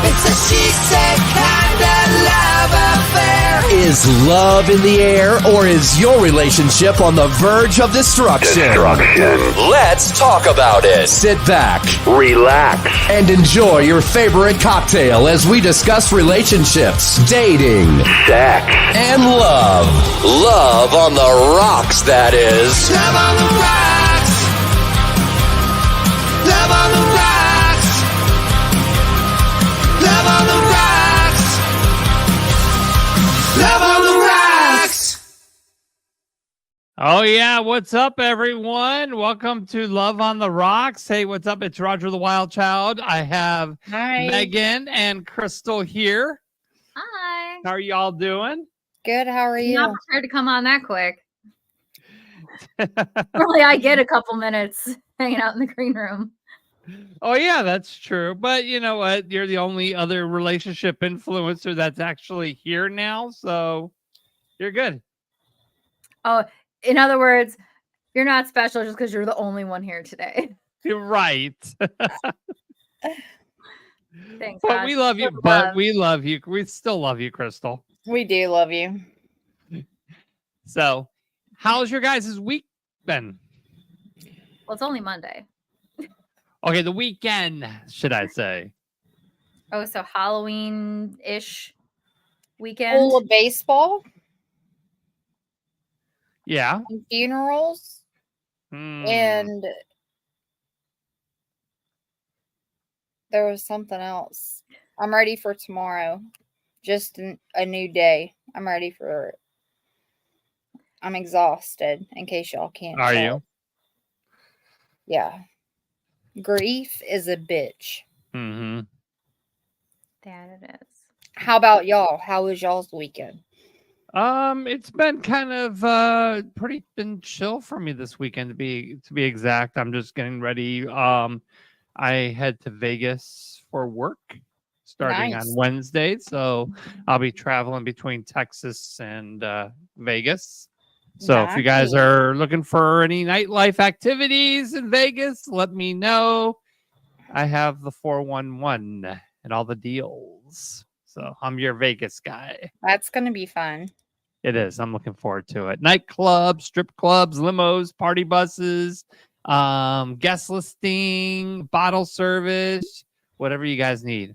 It's a she said kind of love affair. Is love in the air, or is your relationship on the verge of destruction? Let's talk about it. Sit back, Relax. and enjoy your favorite cocktail as we discuss relationships, dating, Sex. and love. Love on the rocks, that is. Love on the rocks. Love on the rocks. Love on the rocks. Love on the rocks. Oh, yeah. What's up, everyone? Welcome to Love on the Rocks. Hey, what's up? It's Roger the Wild Child. I have Megan and Crystal here. Hi. How are y'all doing? Good. How are you? Not prepared to come on that quick. Normally, I get a couple minutes hanging out in the green room. Oh, yeah, that's true. But you know what? You're the only other relationship influencer that's actually here now. So you're good. Oh, in other words, you're not special just because you're the only one here today. You're right. Thanks. But God. we love you. Good But love. we love you. We still love you, Crystal. We do love you. So how's your guys' week been? Well, it's only Monday. Okay, the weekend, should I say. Oh, so Halloween-ish weekend. Full of baseball Yeah. and funerals and there was something else. I'm ready for tomorrow. Just a new day. I'm ready for it. I'm exhausted, in case y'all can't Are tell. you? Yeah. Grief is a bitch. Mm-hmm. That it is. How about y'all? How was y'all's weekend? It's been kind of pretty been chill for me this weekend to be exact. I'm just getting ready. I head to Vegas for work starting Nice. on Wednesday, so I'll be traveling between Texas and Vegas. So if you guys Nice. are looking for any nightlife activities in Vegas, let me know. I have the 411 and all the deals. So I'm your Vegas guy. That's gonna be fun. It is. I'm looking forward to it. Nightclubs, strip clubs, limos, party buses, guest listing, bottle service, whatever you guys need.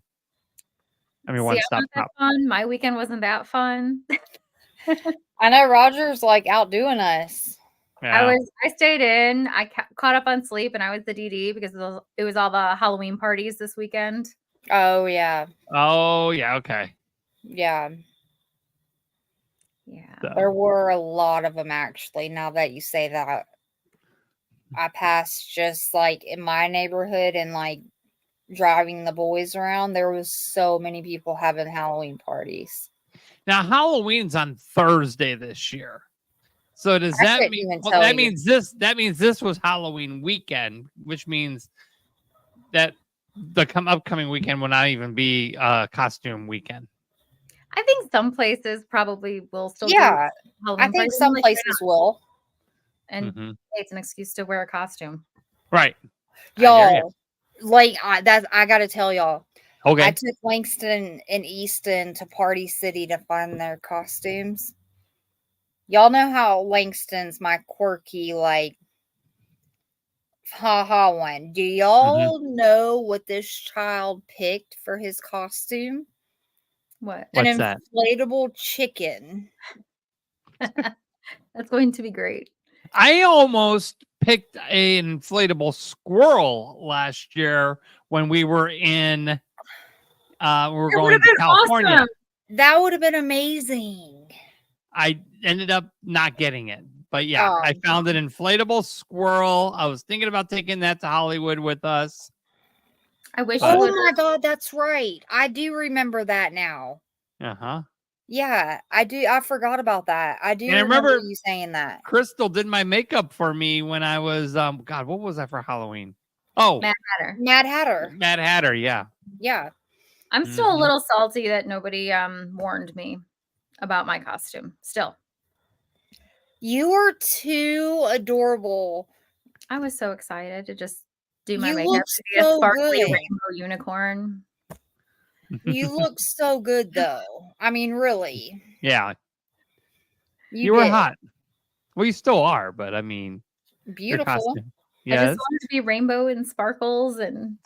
I mean, See, one I stop wasn't that shop. fun. My weekend wasn't that fun. I know Roger's like outdoing us. Yeah. I stayed in. I caught up on sleep, and I was the DD because it was all the Halloween parties this weekend. Oh yeah. Oh, yeah. Okay. Yeah. Yeah. So, There were a lot of them actually. Now that you say that, I passed just like in my neighborhood and like driving the boys around. There was so many people having Halloween parties. now Halloween's on Thursday this year. So does I that couldn't mean even well, tell that you. means this was Halloween weekend, which means that the upcoming weekend will not even be costume weekend. I think some places probably will still Yeah, do Halloween I think parties, some like, places will. and Mhm. it's an excuse to wear a costume. Right. I hear ya. Y'all, like I gotta tell y'all. Okay. I took Langston and Easton to Party City to find their costumes. Y'all know how Langston's my quirky, like, haha one. Do y'all know what this child picked for his costume? What? An What's that? inflatable chicken. That's going to be great. I almost picked an inflatable squirrel last year when we were in we were It going would've to been California. awesome. That would have been amazing. I ended up not getting it. But yeah, Oh. I found an inflatable squirrel. I was thinking about taking that to Hollywood with us. I wish But- you Oh would. my god, that's right. I do remember that now. Uh-huh. Yeah, I do. I forgot about that. I do And I remember remember- you saying that. Crystal did my makeup for me when I was God, what was that for Halloween? Oh, Mad Hatter. Mad Hatter. Mad Hatter, yeah. Yeah. I'm still Mhm. a little salty that nobody warned me about my costume. Still, You are too adorable. I was so excited to just do my You makeup look to be a so sparkly good. rainbow unicorn. You look so good, though. I mean, really. Yeah, You you were did. hot. Well, you still are, but I mean, your Beautiful. costume. I just Yes. wanted to be rainbow and sparkles and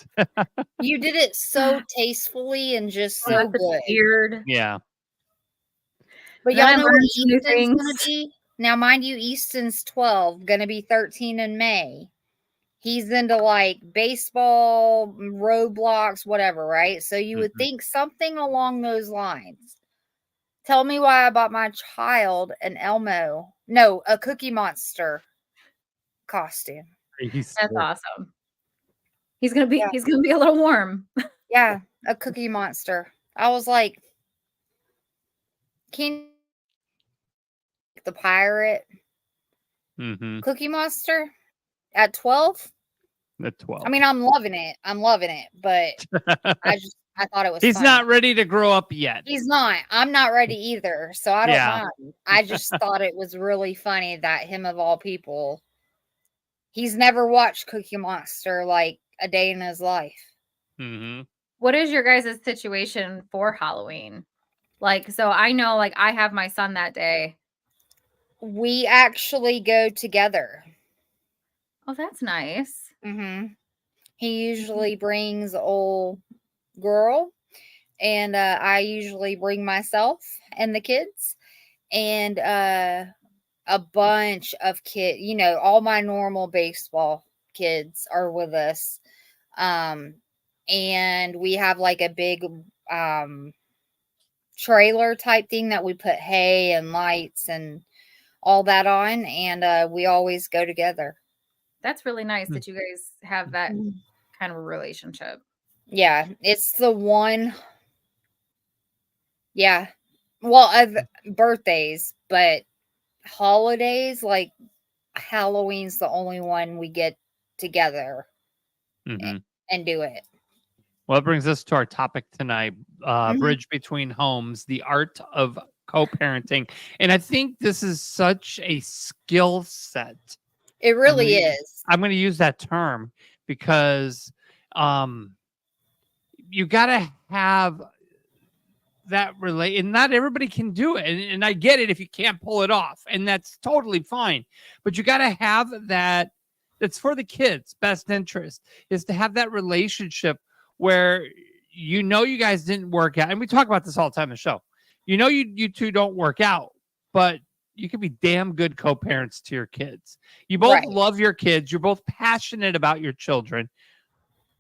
You did it so tastefully and just so lots of good. beard. Yeah. But And then I y'all know what learned some new Easton's gonna things. be? Now, mind you, Easton's 12, gonna be 13 in May. He's into like baseball, Roblox, whatever, right? So you would Mhm. think something along those lines. Tell me why I bought my child an a Cookie Monster costume. He's That's sick. awesome. He's gonna be Yeah. a little warm. Yeah, a Cookie Monster. I was like, can the pirate Mhm. Cookie Monster at 12? The 12. I mean, I'm loving it. But I thought it was He's funny. not ready to grow up yet. He's not. I'm not ready either, so I don't Yeah. mind. I just thought it was really funny that him of all people, he's never watched Cookie Monster like a day in his life. Mhm. What is your guys' situation for Halloween? Like, so I know, like, I have my son that day. We actually go together. Oh, that's nice. Mm-hmm. He usually brings old girl, and I usually bring myself and the kids, and a bunch of kids. You know, all my normal baseball kids are with us, and we have like a big trailer type thing that we put hay and lights and all that on, and we always go together. That's really nice Hmm. that you guys have that kind of a relationship. Yeah, it's the one. Yeah. Well, birthdays, but holidays, like Halloween's the only one we get together Mhm. and do it. Well, that brings us to our topic tonight, Mhm. Bridge Between Homes, the art of co-parenting. And I think this is such a skill set. It I'm really gonna, is. I'm going to use that term because you got to have that relate, and not everybody can do it. And I get it if you can't pull it off, and that's totally fine. But you got to have that. It's for the kids' best interest is to have that relationship where you guys didn't work out, and we talk about this all the time in the show. You two don't work out, but you can be damn good co-parents to your kids. You both Right. love your kids. You're both passionate about your children.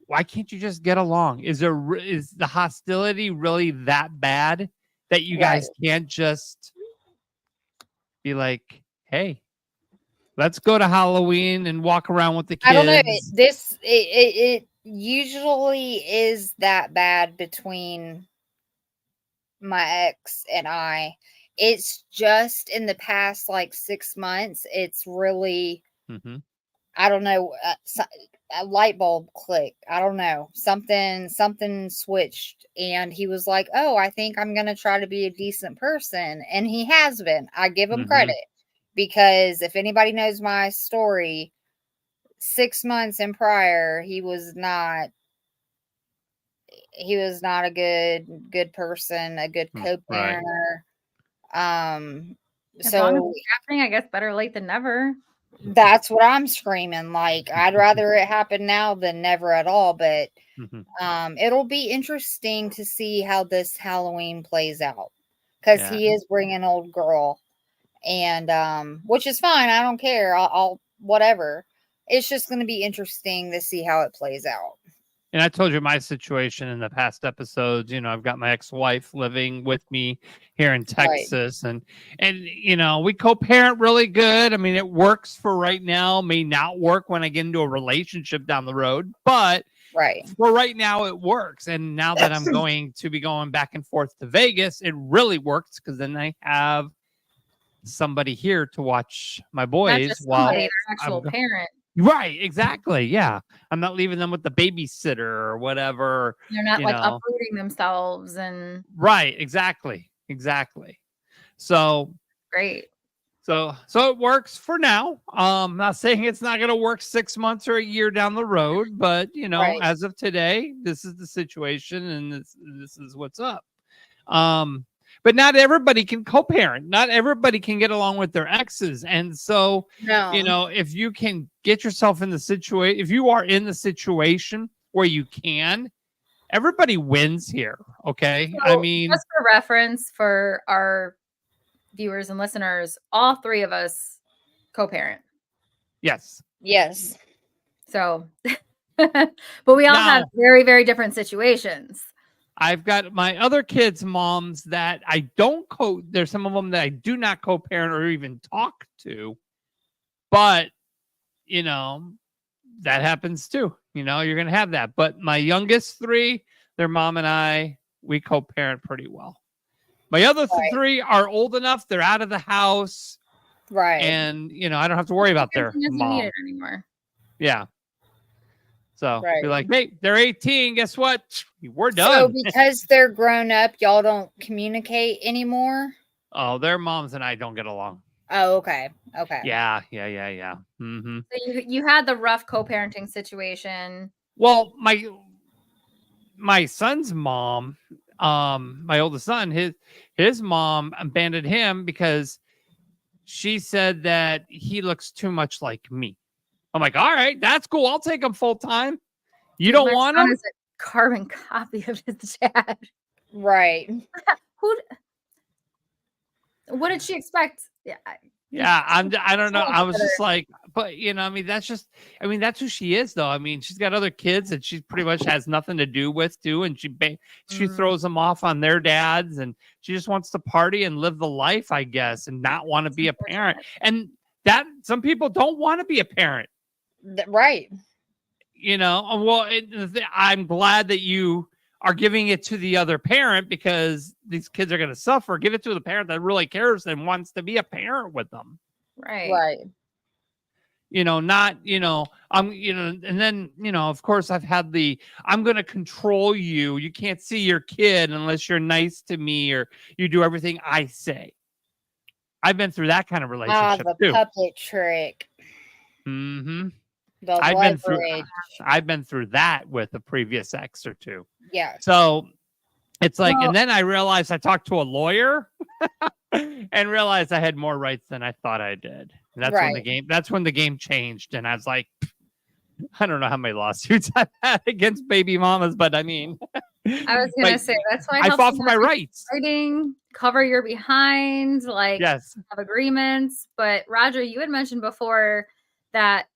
Why can't you just get along? Is the hostility really that bad that you guys can't just be like, hey, let's go to Halloween and walk around with the I don't know. kids? It usually is that bad between my ex and I. It's just in the past like 6 months, it's really, Mm-hmm. I don't know, a light bulb click. I don't know. Something switched and he was like, "Oh, I think I'm going to try to be a decent person." And he has been. I give him Mm-hmm. credit because if anybody knows my story, 6 months in prior, he was not a good person, a good Right. co-parenter. As long as So it's happening, I guess better late than never. that's what I'm screaming. Like, I'd rather it happen now than never at all. But Mm-hmm. it'll be interesting to see how this Halloween plays out because Yeah. he is bringing old girl, and which is fine. I don't care. I'll whatever. It's just going to be interesting to see how it plays out. And I told you my situation in the past episodes. I've got my ex-wife living with me here in Texas, and we co-parent really good. I mean, it works for right now. May not work when I get into a relationship down the road, but Right. for right now, it works. And now that I'm going to be going back and forth to Vegas, it really works because then I have somebody here to watch my Not boys just while somebody, their actual I'm parent. Right, exactly. Yeah. I'm not leaving them with the babysitter or whatever. They're not you like know. uprooting themselves and Right, exactly. So great. So it works for now. Not saying it's not going to work 6 months or a year down the road, but Right. as of today, this is the situation, and this is what's up. But not everybody can co-parent. Not everybody can get along with their exes, and so No. if you can get yourself in the situation, if you are in the situation where you can, everybody wins here. Okay, So, I mean, just for reference for our viewers and listeners, all three of us co-parent. yes. Yes. So, but we all have Now- very, very different situations. I've got my other kids' moms that I don't there's some of them that I do not co-parent or even talk to, but that happens too. You're going to have that. But my youngest three, their mom and I, we co-parent pretty well. My other Right. three are old enough. They're out of the house. Right. And, I don't have to worry about their Parenting isn't mom. needed anymore. Yeah. So Right. be like, hey, they're 18. Guess what? We're So done. because they're grown up, y'all don't communicate anymore? Oh, their moms and I don't get along. Oh, okay. Okay. Yeah. Mm-hmm. So you had the rough co-parenting situation. Well, my son's mom, my oldest son, his mom abandoned him because she said that he looks too much like me. I'm like, all right, that's cool. I'll take him full time. You don't My want son him? is a carbon copy of his dad. Right. What did she expect? Yeah. Yeah, I don't know. I was just like, but that's who she is, though. I mean, she's got other kids that she pretty much has nothing to do with too, and she throws them off on their dads, and she just wants to party and live the life, I guess, and not want to be a parent. And that some people don't want to be a parent. Right. Well, I'm glad that you are giving it to the other parent because these kids are going to suffer. Give it to the parent that really cares and wants to be a parent with them. Right. Right. Not, and then, of course I've had I'm going to control you. You can't see your kid unless you're nice to me or you do everything I say. I've been through that kind of relationship the too. puppet trick. Mm-hmm. The I've been through that with a previous ex or two. Yeah. So it's like, and then I realized I talked to a lawyer and realized I had more rights than I thought I did. And that's when the game changed. And I was like, I don't know how many lawsuits I've had against baby mamas, but I mean, I was going to say, that's why I fought for my rights. Writing, cover your behind, yes, have agreements. But Roger, you had mentioned before that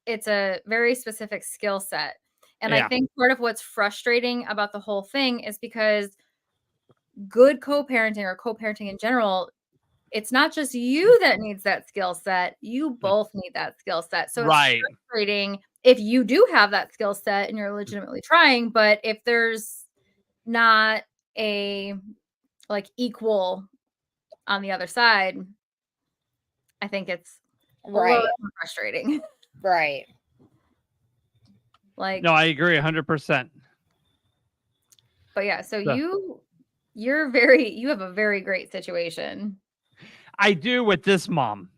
it's a very specific skill set. And I think part of what's frustrating about the whole thing is because good co-parenting or co-parenting in general, it's not just you that needs that skill set. You both need that skill set. So it's frustrating if you do have that skill set and you're legitimately trying, but if there's not a equal on the other side, I think it's a little frustrating. Right. No, I agree 100%. But yeah, so you have a very great situation. I do with this mom.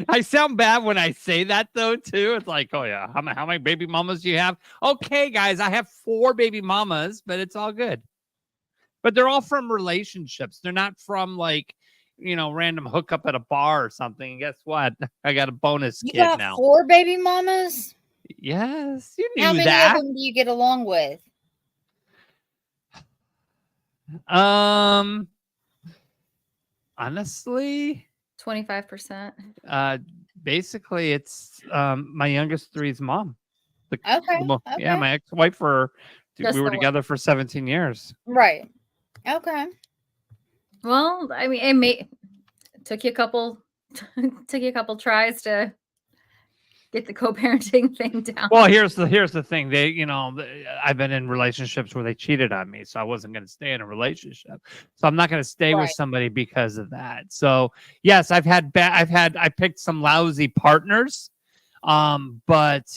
I sound bad when I say that though too. It's like, oh yeah, how many baby mamas do you have? Okay, guys, I have 4 baby mamas, but it's all good. But they're all from relationships. They're not from random hookup at a bar or something. And guess what? I got a bonus kid now. You got 4 baby mamas? Yes, you knew How many that. of them do you get along with? Honestly, 25%. Basically, it's my youngest three's mom. Okay. Yeah, my ex-wife. We were together for 17 years. Right. Okay. Well, I mean, it took you a couple tries to get the co-parenting thing down. Well, here's the thing. I've been in relationships where they cheated on me, so I wasn't going to stay in a relationship. So I'm not going to stay with somebody because of that. So yes, I picked some lousy partners, but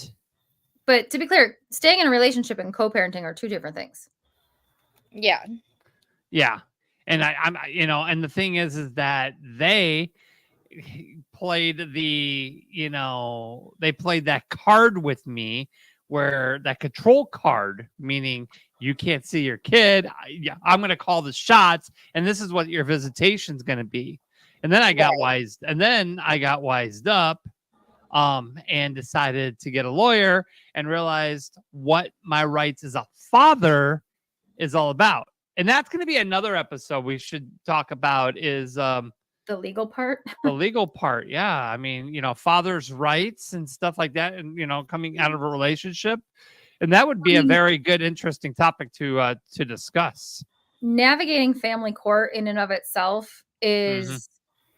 to be clear, staying in a relationship and co-parenting are 2 different things. Yeah. Yeah, and I'm and the thing is that they. played they played that card with me, where that control card, meaning you can't see your kid. I'm going to call the shots, and this is what your visitation's going to be. And then I got wised up, and decided to get a lawyer and realized what my rights as a father is all about. And that's going to be another episode we should talk about, is the legal part. The legal part. Yeah. I mean, father's rights and stuff like that, and, coming out of a relationship. And that would be a very good, interesting topic to discuss. Navigating family court in and of itself is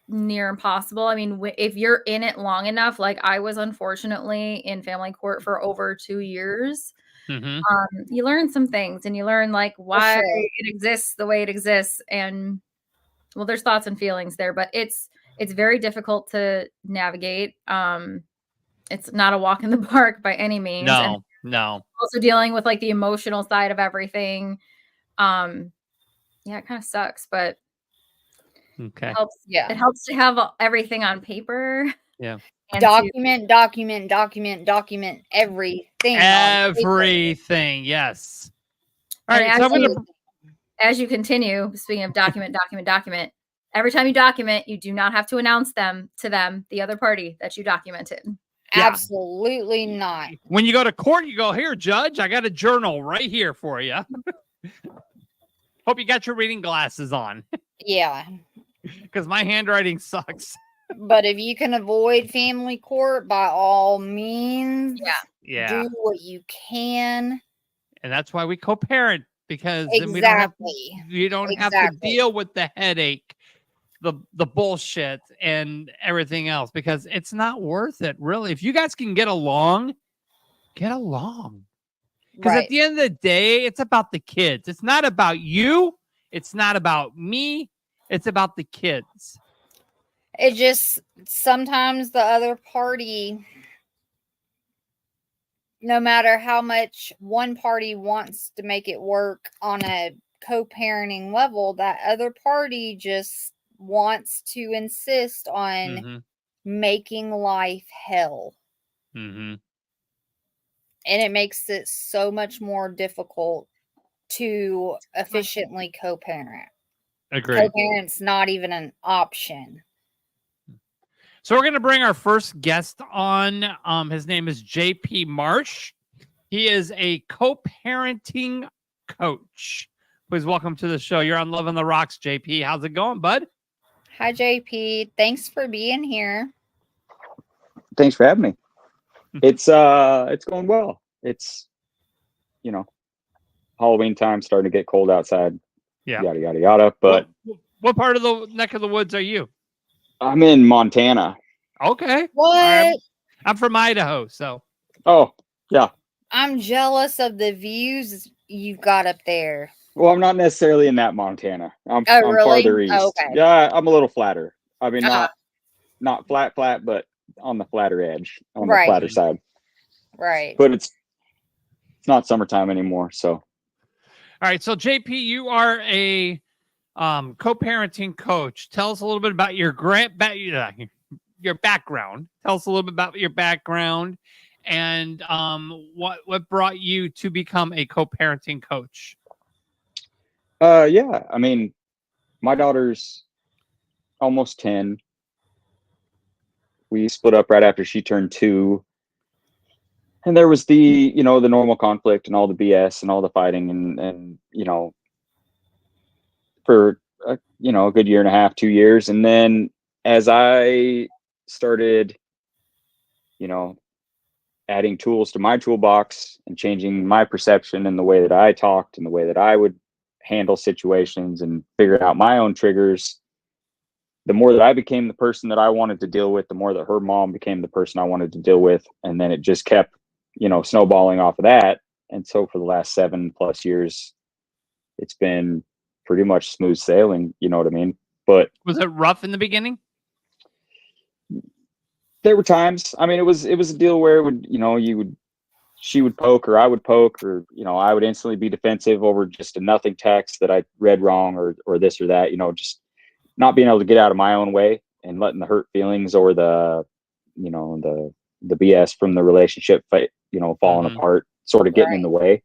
near impossible. I mean, if you're in it long enough, like I was unfortunately in family court for over 2 years, you learn some things, and you learn like why it exists the way it exists. And well, there's thoughts and feelings there, but it's very difficult to navigate. It's not a walk in the park by any means. No. Also dealing with like the emotional side of everything. Yeah, it kind of sucks, but okay. It helps to have everything on paper. Yeah. Document everything. Everything. Yes. All right. So as you continue, speaking of document, every time you document, you do not have to announce to them, the other party, that you documented. Yeah. Absolutely not. When you go to court, you go, here, judge, I got a journal right here for you. Hope you got your reading glasses on. Yeah. Because my handwriting sucks. But if you can avoid family court, by all means, do what you can. And that's why we co-parent, because then you don't have to deal with the headache, the bullshit, and everything else, because it's not worth it, really. If you guys can get along. Because at the end of the day, it's about the kids. It's not about you. It's not about me. It's about the kids. It just, sometimes the other party, no matter how much one party wants to make it work on a co-parenting level, that other party just wants to insist on making life hell. And it makes it so much more difficult to efficiently co-parent. Agreed. Co-parent's not even an option. So we're going to bring our first guest on. His name is JP Marsh. He is a co-parenting coach. Please welcome to the show. You're on Love on the Rox, JP. How's it going, bud? Hi, JP. Thanks for being here. Thanks for having me. It's going well. It's, Halloween time, starting to get cold outside. Yeah. Yada, yada, yada. But what part of the neck of the woods are you? I'm in Montana. Okay. What? I'm from Idaho, so. Oh, yeah. I'm jealous of the views you've got up there. Well, I'm not necessarily in that Montana. I'm really? farther east. Oh, okay. Yeah, I'm a little flatter. I mean, not flat, but on the flatter edge, on the flatter side. Right. But it's not summertime anymore, so. All right, so JP, you are a co-parenting coach. Tell us a little bit about your background. Tell us a little bit about your background and what brought you to become a co-parenting coach. Yeah, I mean, my daughter's almost 10. We split up right after she turned 2. And there was the normal conflict and all the BS and all the fighting and for a good year and a half, 2 years. And then as I started, adding tools to my toolbox and changing my perception and the way that I talked and the way that I would handle situations and figure out my own triggers, the more that I became the person that I wanted to deal with, the more that her mom became the person I wanted to deal with. And then it just kept, snowballing off of that. And so for the last 7+ years, it's been pretty much smooth sailing. You know what I mean? But was it rough in the beginning? There were times. I mean, it was a deal where it would, she would poke or I would poke, or, I would instantly be defensive over just a nothing text that I read wrong or this or that, just not being able to get out of my own way. and letting the hurt feelings or the, you know, the BS from the relationship, you know, falling apart, sort of getting in the way.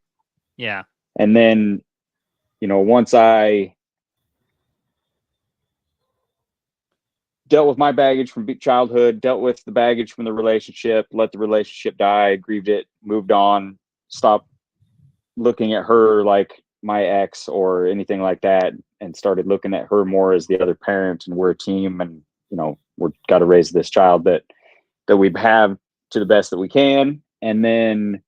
Yeah. And then, you know, once I dealt with my baggage from childhood, dealt with the baggage from the relationship, let the relationship die, grieved it, moved on, stopped looking at her like my ex or anything like that, and started looking at her more as the other parent, and we're a team, and, you know, we've got to raise this child that we have to the best that we can. And then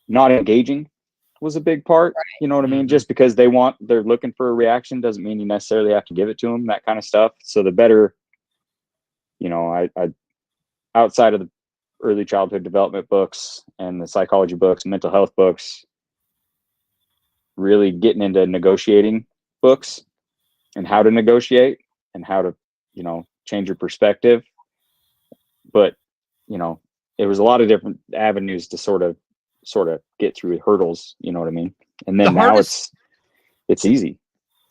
not engaging was a big part. You know what I mean? Just because they're looking for a reaction doesn't mean you necessarily have to give it to them, that kind of stuff. So the better, you know, I outside of the early childhood development books and the psychology books and mental health books, really getting into negotiating books and how to negotiate and how to, you know, change your perspective. But, you know, it was a lot of different avenues to sort of get through hurdles, you know what I mean? And then now it's easy.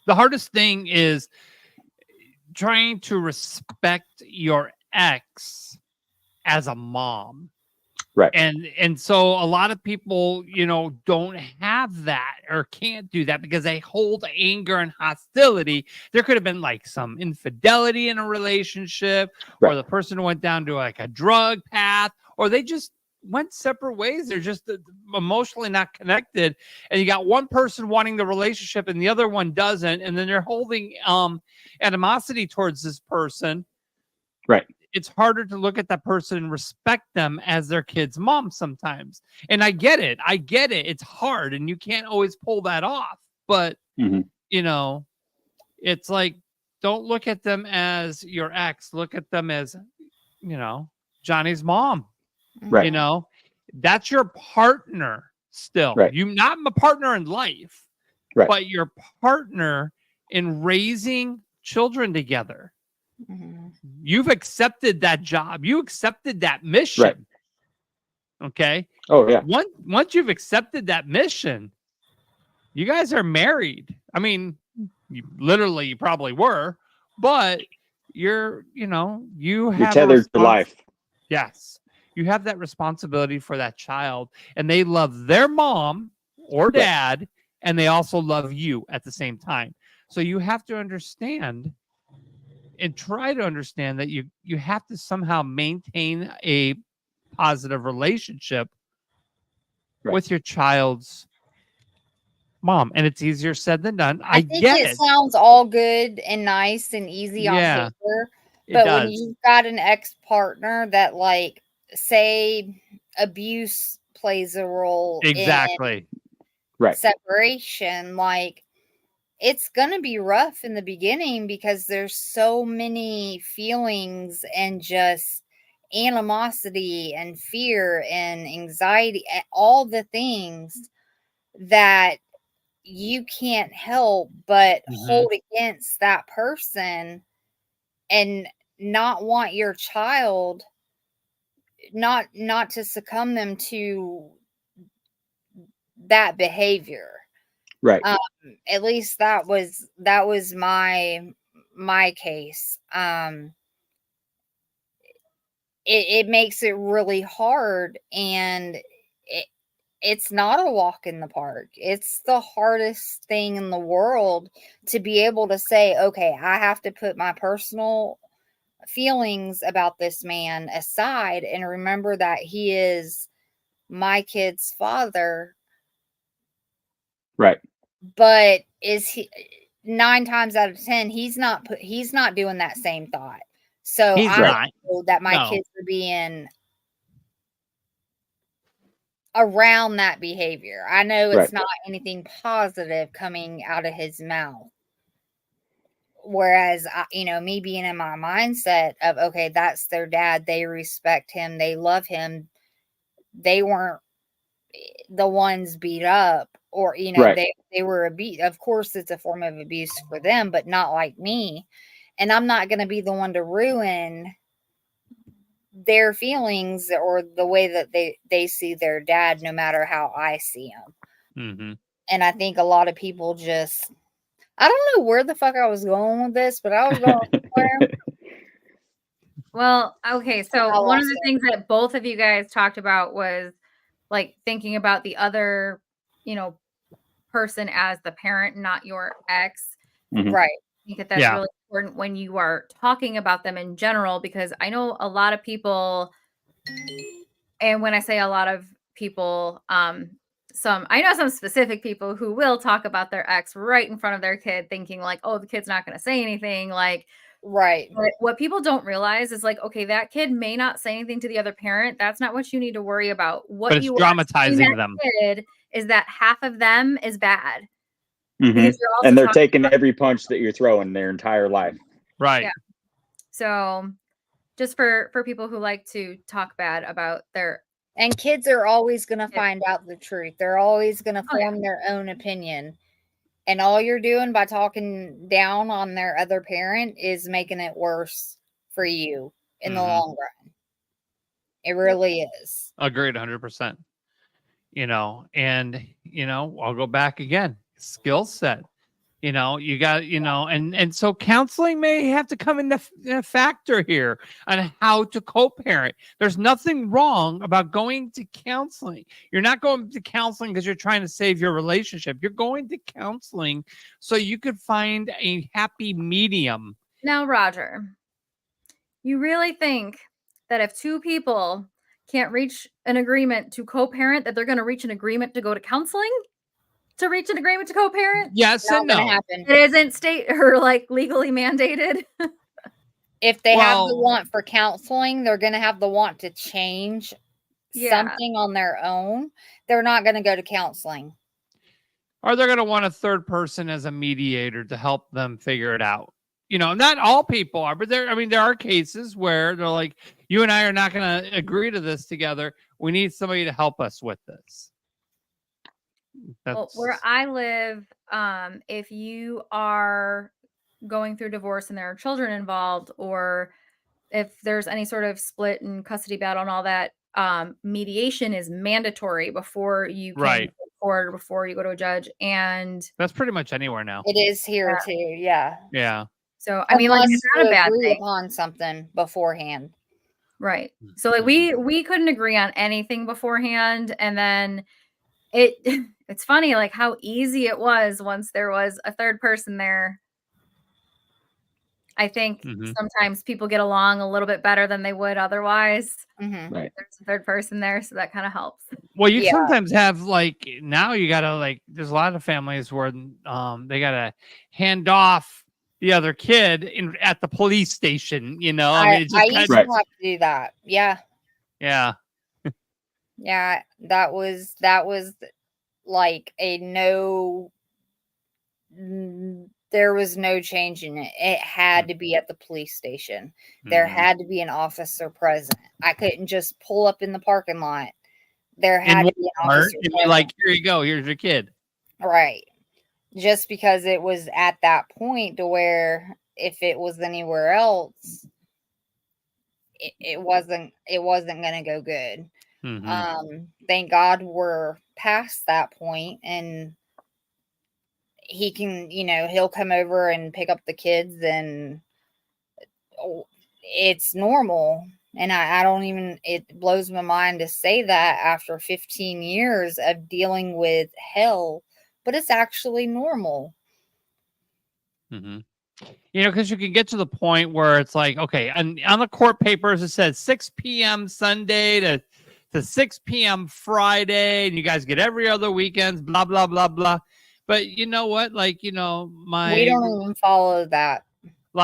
The hardest thing is trying to respect your ex as a mom. Right. And so a lot of people, you know, don't have that or can't do that because they hold anger and hostility. There could have been like some infidelity in a relationship, or the person went down to like a drug path, or they just went separate ways. They're just emotionally not connected. And you got one person wanting the relationship and the other one doesn't. And then they're holding animosity towards this person. Right. It's harder to look at that person and respect them as their kid's mom sometimes. And I get it. It's hard and you can't always pull that off. But, you know, it's like, don't look at them as your ex. Look at them as, you know, Johnny's mom. Right. You know, that's your partner still. Right. You're not my partner in life, but your partner in raising children together. You've accepted that job. You accepted that mission. Right. Okay. Oh yeah. Once you've accepted that mission, you guys are married. I mean, you probably were, but you're tethered for life. Yes. You have that responsibility for that child, and they love their mom or dad, and they also love you at the same time. So you have to understand and try to understand that you have to somehow maintain a positive relationship with your child's mom. And it's easier said than done. I think get it sounds all good and nice and easy on paper. But when you've got an ex-partner that, like, say abuse plays a role in separation, like, it's going to be rough in the beginning because there's so many feelings and just animosity and fear and anxiety, all the things that you can't help but hold against that person and not want your child not to succumb them to that behavior. Right. At least that was my case. It makes it really hard, and it's not a walk in the park. It's the hardest thing in the world to be able to say, okay, I have to put my personal feelings about this man aside and remember that he is my kid's father. Right. But is he 9 times out of 10, he's not doing that same thought. So I know that my kids are being around that behavior. I know it's not anything positive coming out of his mouth. Whereas, me being in my mindset of, okay, that's their dad. They respect him. They love him. They weren't the ones beat up or, they were abused. Of course, it's a form of abuse for them, but not like me. And I'm not going to be the one to ruin their feelings or the way that they see their dad, no matter how I see him. And I think a lot of people just, I don't know where the fuck I was going with this, but I was going Well, okay, so How one of the also? things that both of you guys talked about was like thinking about the other, person as the parent, not your ex. Mhm. Right. I think that that's Yeah. really important when you are talking about them in general, because I know a lot of people, and when I say a lot of people, I know some specific people who will talk about their ex right in front of their kid, thinking like, oh, the kid's not going to say anything. Like, Right. but what people don't realize is like, okay, that kid may not say anything to the other parent. That's not what you need to worry about. What But it's you are telling dramatizing that them. kid is that half of them is bad, Mhm. because you're also And they're talking taking every punch that you're throwing their entire life. Right. Yeah. So just for people who like to talk bad about their And kids are always going to Yeah. find out the truth. They're always going to Oh, yeah. form their own opinion. And all you're doing by talking down on their other parent is making it worse for you in the Mhm. long run. It really is. Agreed 100%. And I'll go back again. Skill set. You got, and so counseling may have to come in a factor here on how to co-parent. There's nothing wrong about going to counseling. You're not going to counseling because you're trying to save your relationship. You're going to counseling so you could find a happy medium. Now, Roger, you really think that if two people can't reach an agreement to co-parent, that they're going to reach an agreement to go to counseling to reach an agreement to co-parent? Yes Not and going to no. happen. It isn't state or like legally mandated. If they have the Well- want for counseling, they're going to have the want to change Yeah. something on their own. They're not going to go to counseling. Or they're going to want a third person as a mediator to help them figure it out. Not all people are, but there are cases where they're like, you and I are not going to agree to this together. We need somebody to help us with this. Well, where I live, if you are going through divorce and there are children involved, or if there's any sort of split and custody battle and all that, mediation is mandatory before you can Right. go forward, before you go to a judge. And That's pretty much anywhere now. It is here too. Yeah. Yeah. so, I mean, like, Unless it's not a you bad agree thing. upon something beforehand. Right. So like we couldn't agree on anything beforehand, and then it's funny like how easy it was once there was a third person there. I think sometimes people get along a little bit better than they would otherwise. Mm-hmm. Right. There's a third person there, so that kind of helps. Well, you Yeah. sometimes have like now you gotta like there's a lot of families where they gotta hand off the other kid at the police station. I it just used Right. to have to do that. Yeah. yeah. Yeah. That was like a no. There was no changing it. It had to be at the police station. There Mhm. had to be an officer present. I couldn't just pull up in the parking lot. There In had to be an Walmart, officer and be present. like, here you go, here's your kid. Right. Just because it was at that point to where if it was anywhere else, it wasn't going to go good. Mhm. Thank God we're past that point, and he can, he'll come over and pick up the kids, and it's normal. And I don't even, it blows my mind to say that after 15 years of dealing with hell, but it's actually normal. Mhm. Because you can get to the point where it's like, okay, and on the court papers it says 6 p.m. Sunday to 6 p.m. Friday, and you guys get every other weekend, blah blah blah blah. But you know what? Like, We don't even follow that. a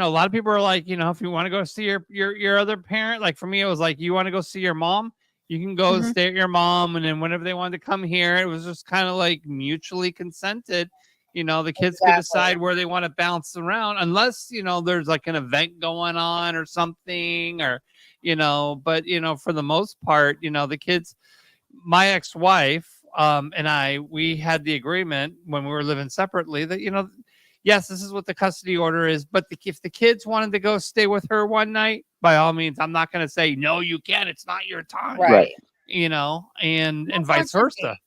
lot of people are like, if you want to go see your other parent, like for me, it was like, you want to go see your mom, you can go stay at your mom, and then whenever they wanted to come here, it was just kind of like mutually consented. The kids could decide where they want to bounce around, unless there's like an event going on or something, or but for the most part, the kids, my ex-wife and we had the agreement when we were living separately that yes, this is what the custody order is, but if the kids wanted to go stay with her one night, by all means, I'm not going to say no, you can't, it's not your time. Right. And That's vice how it should versa. be.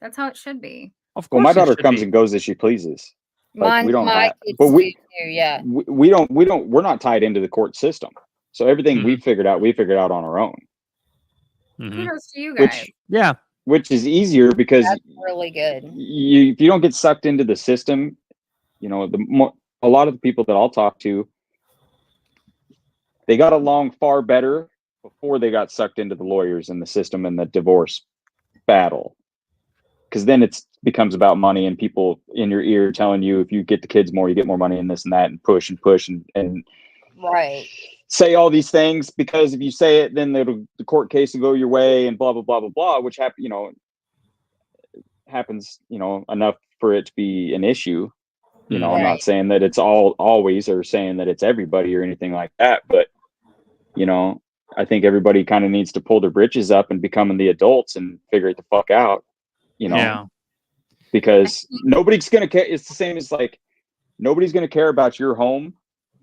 That's how it should be. Of Well, course my it daughter should comes be. and goes as she pleases. Like we don't my have, kids but do too, yeah. we're not tied into the court system. So everything we figured out on our own. Kudos to you guys. Which is easier because That's really good. if you don't get sucked into the system, you know, a lot of the people that I'll talk to, they got along far better before they got sucked into the lawyers and the system and the divorce battle. Because then it becomes about money and people in your ear telling you if you get the kids more, you get more money and this and that and push and Right. say all these things, because if you say it, then the court case will go your way and blah, blah, blah, blah, blah, which happens, enough for it to be an issue. I'm not saying that it's always or saying that it's everybody or anything like that, but I think everybody kind of needs to pull their britches up and becoming the adults and figure it the fuck out, because nobody's going to care. It's the same as like, nobody's going to care about your home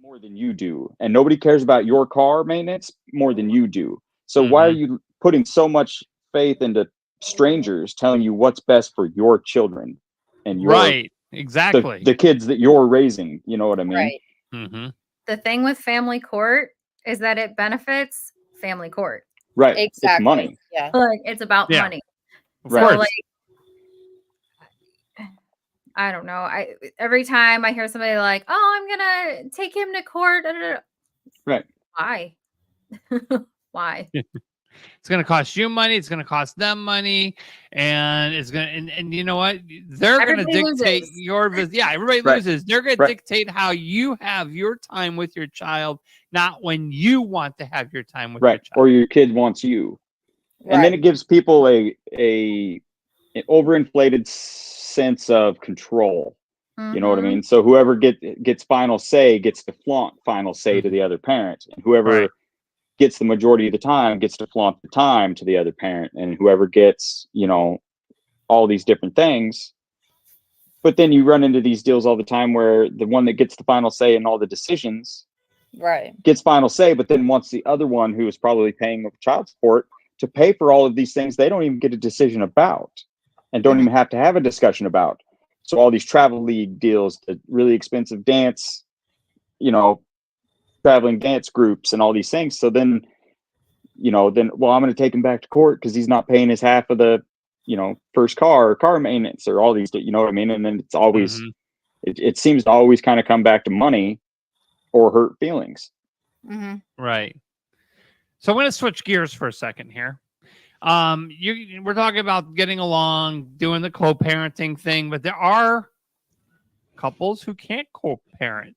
more than you do. And nobody cares about your car maintenance more than you do. So why are you putting so much faith into strangers telling you what's best for your children and your exactly the kids that you're raising? You know what I mean? Right. The thing with family court is that it benefits family court. Right. Exactly. It's money. Yeah. Like it's about money. Right. So like, I don't know. Every time I hear somebody like, "Oh, I'm gonna take him to court," right? Why? Why? It's going to cost you money. It's going to cost them money, and it's going to. And you know what? They're going to dictate your visit. Yeah, everybody loses. They're going to dictate how you have your time with your child, not when you want to have your time with your child, or your kid wants you. And then it gives people an overinflated sense of control. You know what I mean? So whoever gets final say gets to flaunt final say to the other parent, and whoever gets the majority of the time gets to flaunt the time to the other parent, and whoever gets all these different things. But then you run into these deals all the time where the one that gets the final say in all the decisions gets final say, but then wants the other one who is probably paying child support to pay for all of these things they don't even get a decision about and don't even have to have a discussion about. So all these travel league deals, the really expensive dance, traveling dance groups and all these things. So then, I'm going to take him back to court because he's not paying his half of the, first car maintenance or all these, you know what I mean? And then it's always, it seems to always kind of come back to money or hurt feelings. Right. So I'm going to switch gears for a second here. We're talking about getting along, doing the co-parenting thing, but there are couples who can't co-parent,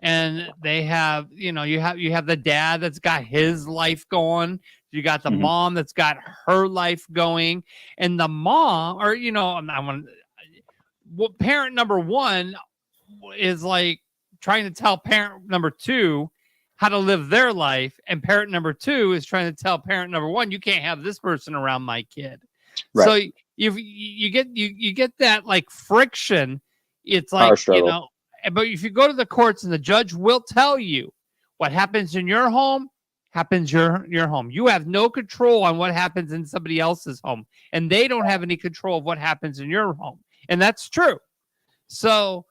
and they have, you have the dad that's got his life going. You got the mom that's got her life going, and the mom, or parent number one is like trying to tell parent number two how to live their life, and parent number two is trying to tell parent number one, you can't have this person around my kid. So you get that like friction. It's like, but if you go to the courts and the judge will tell you what happens in your home happens your home. You have no control on what happens in somebody else's home, and they don't have any control of what happens in your home. And that's true. So,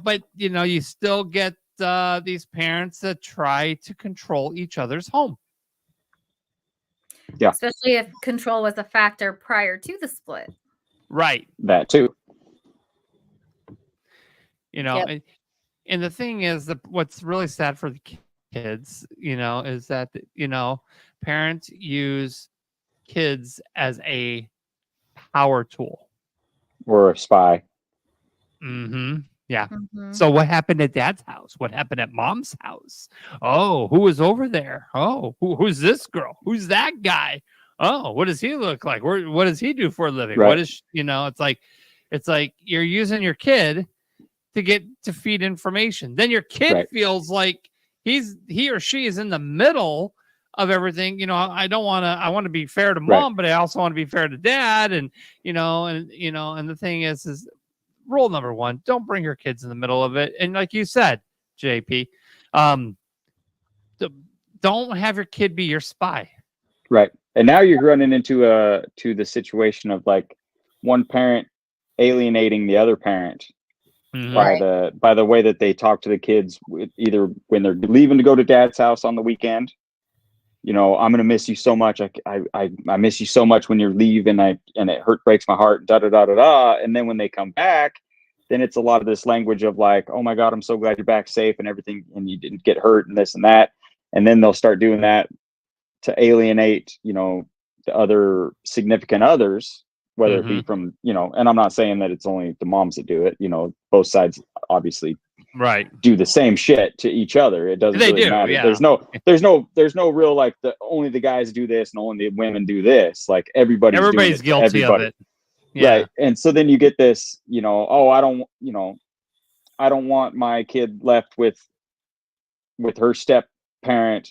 but you still get these parents that try to control each other's home. Yeah. Especially if control was a factor prior to the split. Right. That too. And the thing is that what's really sad for the kids, is that, parents use kids as a power tool. Or a spy. Yeah. So what happened at dad's house? What happened at mom's house? Oh, who was over there? Oh, who's this girl? Who's that guy? Oh, what does he look like? What does he do for a living? What is, it's like you're using your kid to feed information. Then your kid feels like he or she is in the middle of everything. I want to be fair to mom, but I also want to be fair to dad. And, and the thing is rule number one, don't bring your kids in the middle of it. And like you said, JP, don't have your kid be your spy. Right. And now you're running into the situation of like one parent alienating the other parent by the way that they talk to the kids, either when they're leaving to go to dad's house on the weekend. You know, I'm gonna miss you so much. I miss you so much when you're leaving. And it breaks my heart. Da da da da da. And then when they come back, then it's a lot of this language of like, oh my God, I'm so glad you're back safe and everything, and you didn't get hurt and this and that. And then they'll start doing that to alienate, you know, the other significant others, whether it be from, you know, and I'm not saying that it's only the moms that do it. You know, both sides obviously do the same shit to each other. It doesn't really matter. Yeah. There's no real like only the guys do this and only the women do this. Like everybody's guilty of it. Yeah. Right. And so then you get this, you know, oh, I don't want my kid left with her step parent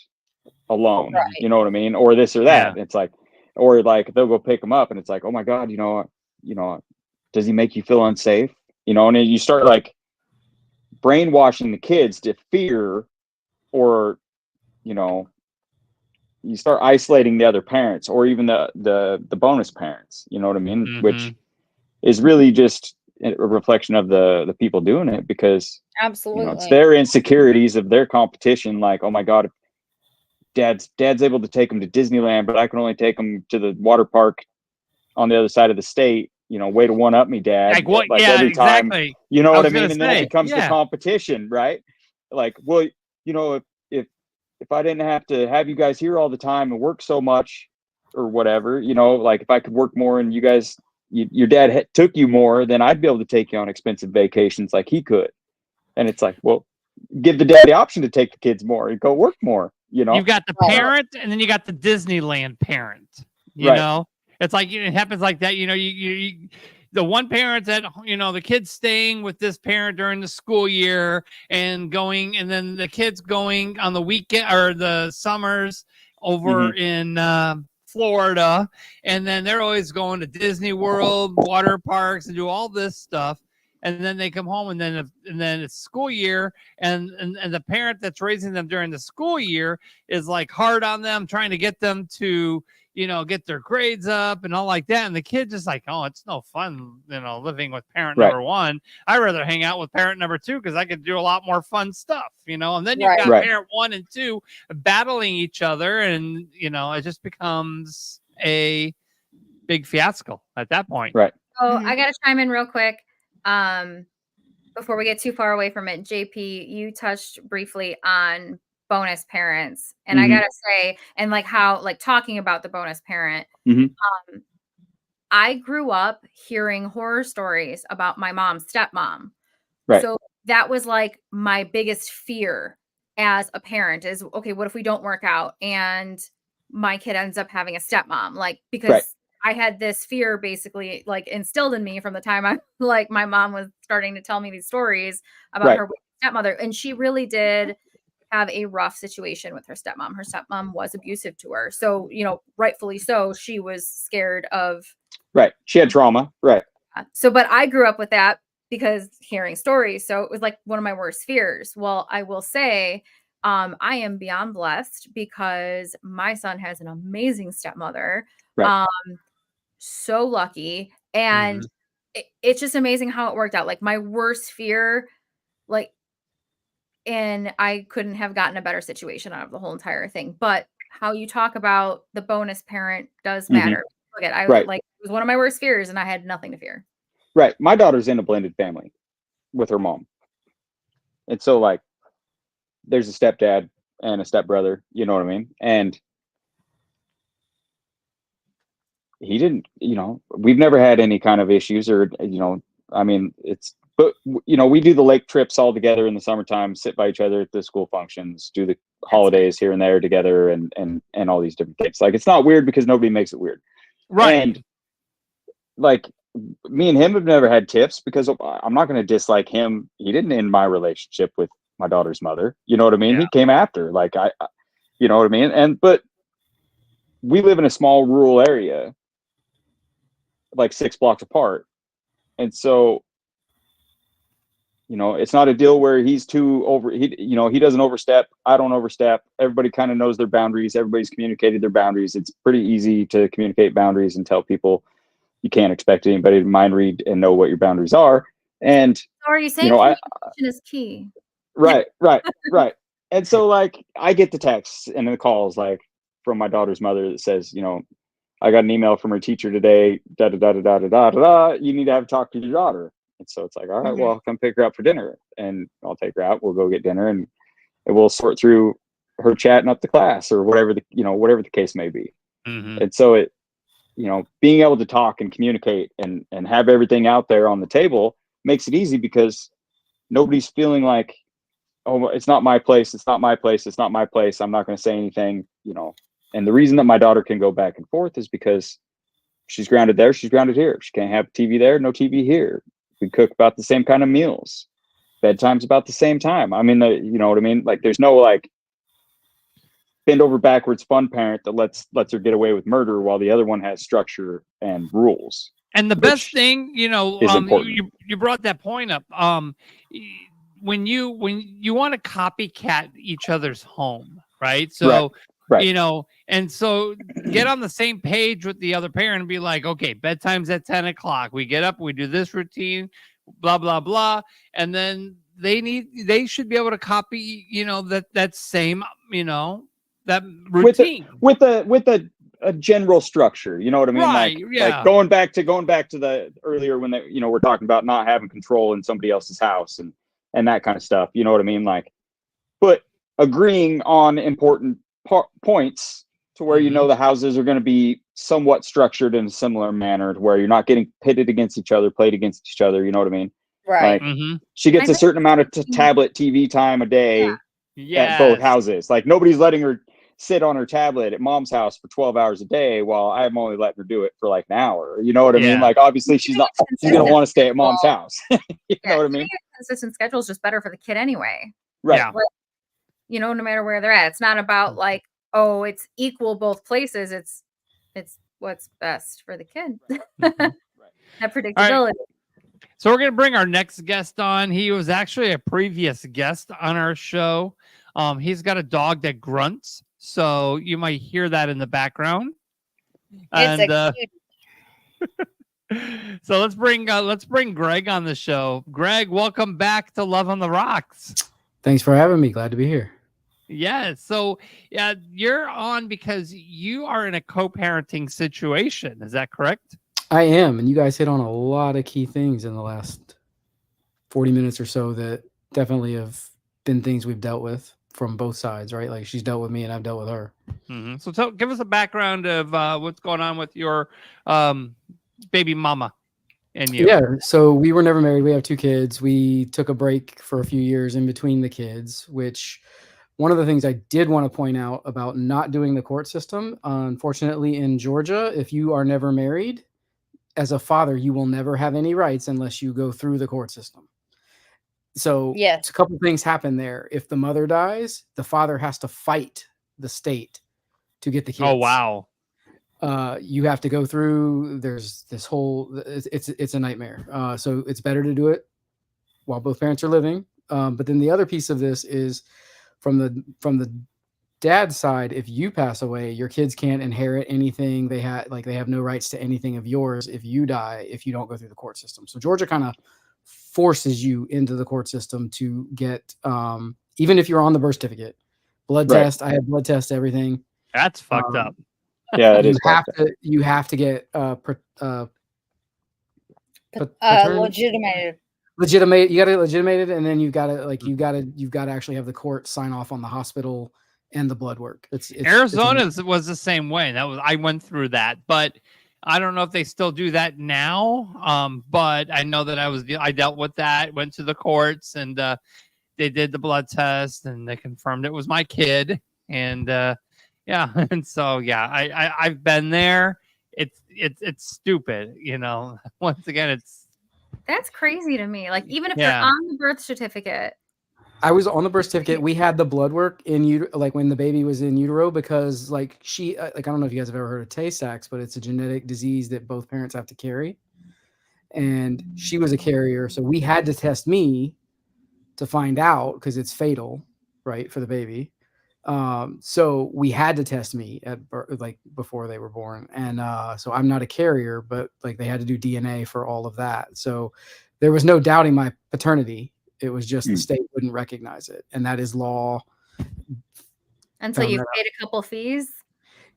alone. Right. You know what I mean? Or this or that. Yeah. It's like, or like they'll go pick him up and it's like, oh my God, you know, does he make you feel unsafe? You know, and then you start like brainwashing the kids to fear, or, you know, you start isolating the other parents or even the bonus parents, you know what I mean? Which is really just a reflection of the people doing it, because absolutely, you know, it's their insecurities of their competition. Like, oh my God, if dad's able to take them to Disneyland, but I can only take them to the water park on the other side of the state. You know, way to one up me, dad. Like what? Like yeah, every time, exactly. You know what I mean? And then it becomes the competition, right? Like, well, you know, if I didn't have to have you guys here all the time and work so much or whatever, you know, like if I could work more and you guys, your dad took you more, then I'd be able to take you on expensive vacations like he could. And it's like, well, give the dad the option to take the kids more and go work more. You know, you've got the parent and then you got the Disneyland parent, you know. It's like it happens like that. You know, you the one parent that, you know, the kid's staying with this parent during the school year and going, and then the kids going on the weekend or the summers over in Florida, and then they're always going to Disney World, water parks, and do all this stuff. And then they come home, and then it's school year, and the parent that's raising them during the school year is like hard on them, trying to get them to, you know, get their grades up and all like that. And the kid just like, oh, it's no fun, you know, living with parent number one. I'd rather hang out with parent number two because I could do a lot more fun stuff, you know. And then you've got parent 1 and 2 battling each other, and you know, it just becomes a big fiasco at that point. Right. Oh, I gotta chime in real quick. Before we get too far away from it, JP, you touched briefly on bonus parents, and I gotta say, and like how, like talking about the bonus parent, I grew up hearing horror stories about my mom's stepmom. Right. So that was like my biggest fear as a parent is, okay, what if we don't work out and my kid ends up having a stepmom? Like, because I had this fear basically like instilled in me from the time I like my mom was starting to tell me these stories about her stepmother. And she really did have a rough situation with her stepmom. Her stepmom was abusive to her. So, you know, rightfully so, she was scared of. Right. She had trauma. Right. So, but I grew up with that because hearing stories. So it was like one of my worst fears. Well, I will say, I am beyond blessed because my son has an amazing stepmother. Right. So lucky. And it's just amazing how it worked out. Like my worst fear, like, and I couldn't have gotten a better situation out of the whole entire thing. But how you talk about the bonus parent does matter. Look at, like, it was one of my worst fears and I had nothing to fear. Right. My daughter's in a blended family with her mom. And so like, there's a stepdad and a stepbrother, you know what I mean? And he didn't, you know, we've never had any kind of issues or, you know, I mean, but you know, we do the lake trips all together in the summertime, sit by each other at the school functions, do the holidays here and there together and all these different things. Like, it's not weird because nobody makes it weird. Right. And like me and him have never had tiffs because I'm not going to dislike him. He didn't end my relationship with my daughter's mother. You know what I mean? Yeah. He came after, like, I, you know what I mean? But we live in a small rural area, like 6 blocks apart. And so, you know, it's not a deal where he's too over, you know, he doesn't overstep. I don't overstep. Everybody kind of knows their boundaries. Everybody's communicated their boundaries. It's pretty easy to communicate boundaries and tell people you can't expect anybody to mind read and know what your boundaries are. And So are you saying you know, communication is key? right. And so like I get the texts and the calls like from my daughter's mother that says, you know, I got an email from her teacher today, da da da da da da da da. You need to have a talk to your daughter. And so it's like, all right, well, I'll come pick her up for dinner, and I'll take her out. We'll go get dinner, and we'll sort through her chatting up the class or whatever whatever the case may be. And so it, being able to talk and communicate and have everything out there on the table makes it easy, because nobody's feeling like, oh, it's not my place. It's not my place. It's not my place. I'm not going to say anything, And the reason that my daughter can go back and forth is because she's grounded there. She's grounded here. She can't have TV there. No TV here. We cook about the same kind of meals. Bedtime's about the same time. I mean, you know what I mean? Like, there's no like bend over backwards fun parent that lets her get away with murder while the other one has structure and rules. And the best thing, you brought that point up. When you want to copycat each other's home, right? So, right. And so get on the same page with the other parent and be like, okay, bedtime's at 10 o'clock. We get up, we do this routine, blah, blah, blah. And then they should be able to copy, that same, that routine with a general structure. You know what I mean? Right, like going back to the earlier when they, we're talking about not having control in somebody else's house and that kind of stuff. You know what I mean? Like, but agreeing on important points to where the houses are going to be somewhat structured in a similar manner, to where you're not getting pitted against each other, played against each other. You know what I mean? Right. Like, she gets a certain amount of tablet TV time a day at both houses. Like, nobody's letting her sit on her tablet at mom's house for 12 hours a day, while I'm only letting her do it for like an hour. You know what I mean? Like, obviously she's going to want to stay at mom's house. You know what I mean? Consistent schedule is just better for the kid anyway. Right. Yeah. No matter where they're at, it's not about like, oh, it's equal both places. It's what's best for the kid. That predictability. Right. So we're going to bring our next guest on. He was actually a previous guest on our show. He's got a dog that grunts, so you might hear that in the background. So let's bring Greg on the show. Greg, welcome back to Love on the Rocks. Thanks for having me. Glad to be here. Yeah. So you're on because you are in a co-parenting situation. Is that correct? I am. And you guys hit on a lot of key things in the last 40 minutes or so that definitely have been things we've dealt with from both sides, right? Like, she's dealt with me and I've dealt with her. So give us a background of what's going on with your baby mama and you. Yeah. So we were never married. We have 2 kids. We took a break for a few years in between the kids, which one of the things I did want to point out about not doing the court system, unfortunately in Georgia, if you are never married, as a father, you will never have any rights unless you go through the court system. So a couple things happen there. If the mother dies, the father has to fight the state to get the kids. Oh, wow. You have to go through, there's this whole, it's a nightmare. So it's better to do it while both parents are living. But then the other piece of this is from the dad's side, if you pass away, your kids can't inherit anything. They have no rights to anything of yours if you die, if you don't go through the court system. So Georgia kind of forces you into the court system to get, even if you're on the birth certificate, blood test. I have blood test, everything. That's fucked up. Yeah, it is. You have to get legitimated. You got to get legitimated, and then you've got to actually have the court sign off on the hospital and the blood work. Arizona was the same way. I went through that, but I don't know if they still do that now. But I know that I dealt with that, went to the courts, and they did the blood test, and they confirmed it was my kid. And and so I've been there. It's stupid, Once again, that's crazy to me. Like, even if you're on the birth certificate. I was on the birth certificate. We had the blood work like when the baby was in utero, because like I don't know if you guys have ever heard of Tay-Sachs, but it's a genetic disease that both parents have to carry. And she was a carrier. So we had to test me to find out, because it's fatal, right, for the baby. So we had to test me at birth, like before they were born. And so I'm not a carrier, but like they had to do DNA for all of that. So there was no doubting my paternity. It was just the state wouldn't recognize it, and that is law. Until you've paid a couple fees.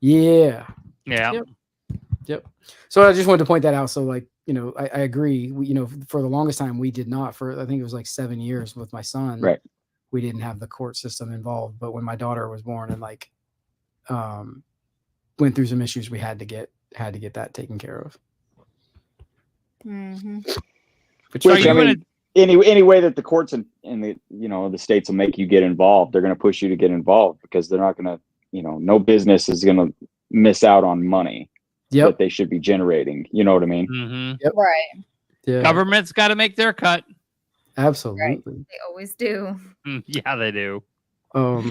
Yeah. Yeah. Yep. So I just wanted to point that out. So like, you know, I agree. We, you know, for the longest time we did not. For I think it was like 7 years with my son. Right. We didn't have the court system involved. But when my daughter was born and like went through some issues, we had to get that taken care of. Mm-hmm. Which I mean, any way that the courts and the, you know, the states will make you get involved, they're going to push you to get involved because they're not going to, you know, no business is going to miss out on money that they should be generating. You know what I mean? Mm-hmm. Yep. Right. Yeah. Government's got to make their cut. Absolutely. Right. They always do. Yeah, they do. But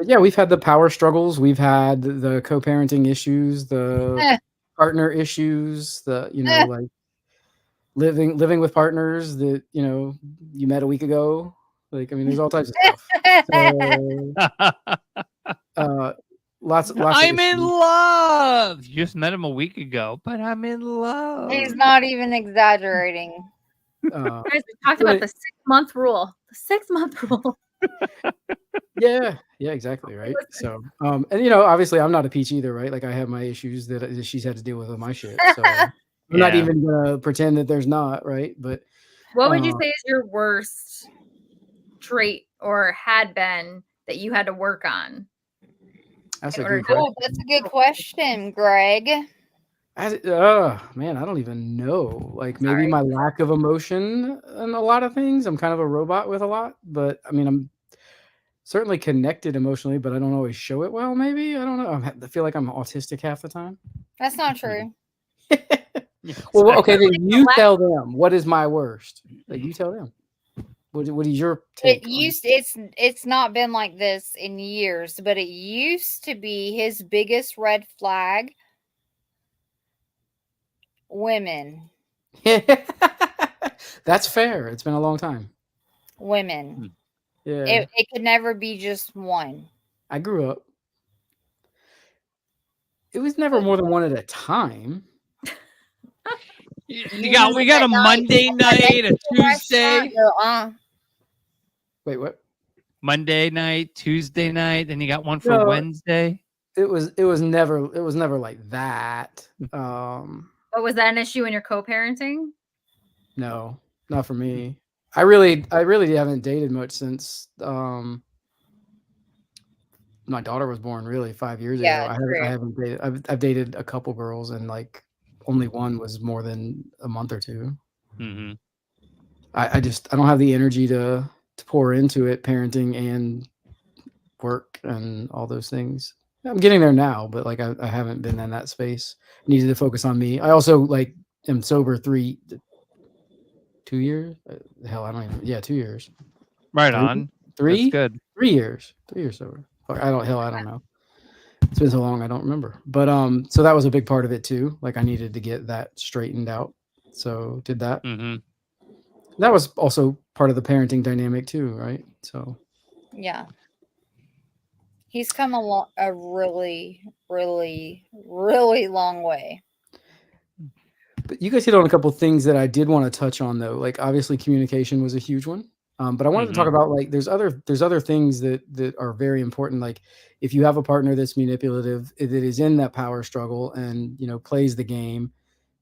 yeah, we've had the power struggles. We've had the co-parenting issues, the partner issues, the, you know, like living with partners that, you know, you met a week ago. Like, I mean, there's all types of stuff. So, lots I'm in love. You just met him a week ago, but I'm in love. He's not even exaggerating. Guys, we talked about the 6-month rule. The 6-month rule. Yeah, exactly, right. So, and you know, obviously, I'm not a peach either, right? Like, I have my issues that she's had to deal with my shit. So, I'm not even gonna pretend that there's not, right? But what would you say is your worst trait or had been that you had to work on? That's a good question. Oh, that's a good question, Greg. Man, I don't even know. Like maybe my lack of emotion in a lot of things. I'm kind of a robot with a lot, but I mean, I'm certainly connected emotionally, but I don't always show it well. Maybe I don't know. I feel like I'm autistic half the time. That's not true. Well, okay, then you tell them what is my worst. Like you tell them. What is your take? It's not been like this in years, but it used to be his biggest red flag. Women. That's fair. It's been a long time. Women. Yeah. It could never be just one. I grew up. It was never more than one at a time. We got a Monday night, a Tuesday. Wait, what? Monday night, Tuesday night, then you got one for Wednesday. It was never like that. But was that an issue in your co-parenting? No, not for me. I really haven't dated much since my daughter was born. Really, 5 years ago. I haven't dated. I've dated a couple girls, and like only one was more than a month or two. Mm-hmm. I don't have the energy to pour into it, parenting and work and all those things. I'm getting there now, but like I haven't been in that space. Needed to focus on me. I also like am sober 2 years. Hell, I don't even. Yeah, 2 years. Right on. 3. That's good. 3 years. 3 years sober. I don't know. It's been so long, I don't remember. But so that was a big part of it too. Like I needed to get that straightened out. So did that. Mm-hmm. That was also part of the parenting dynamic too, right? So yeah. He's come a really, really, really long way. But you guys hit on a couple of things that I did want to touch on, though. Like obviously, communication was a huge one. But I wanted to talk about like there's other things that are very important. Like if you have a partner that's manipulative, that is in that power struggle, and plays the game,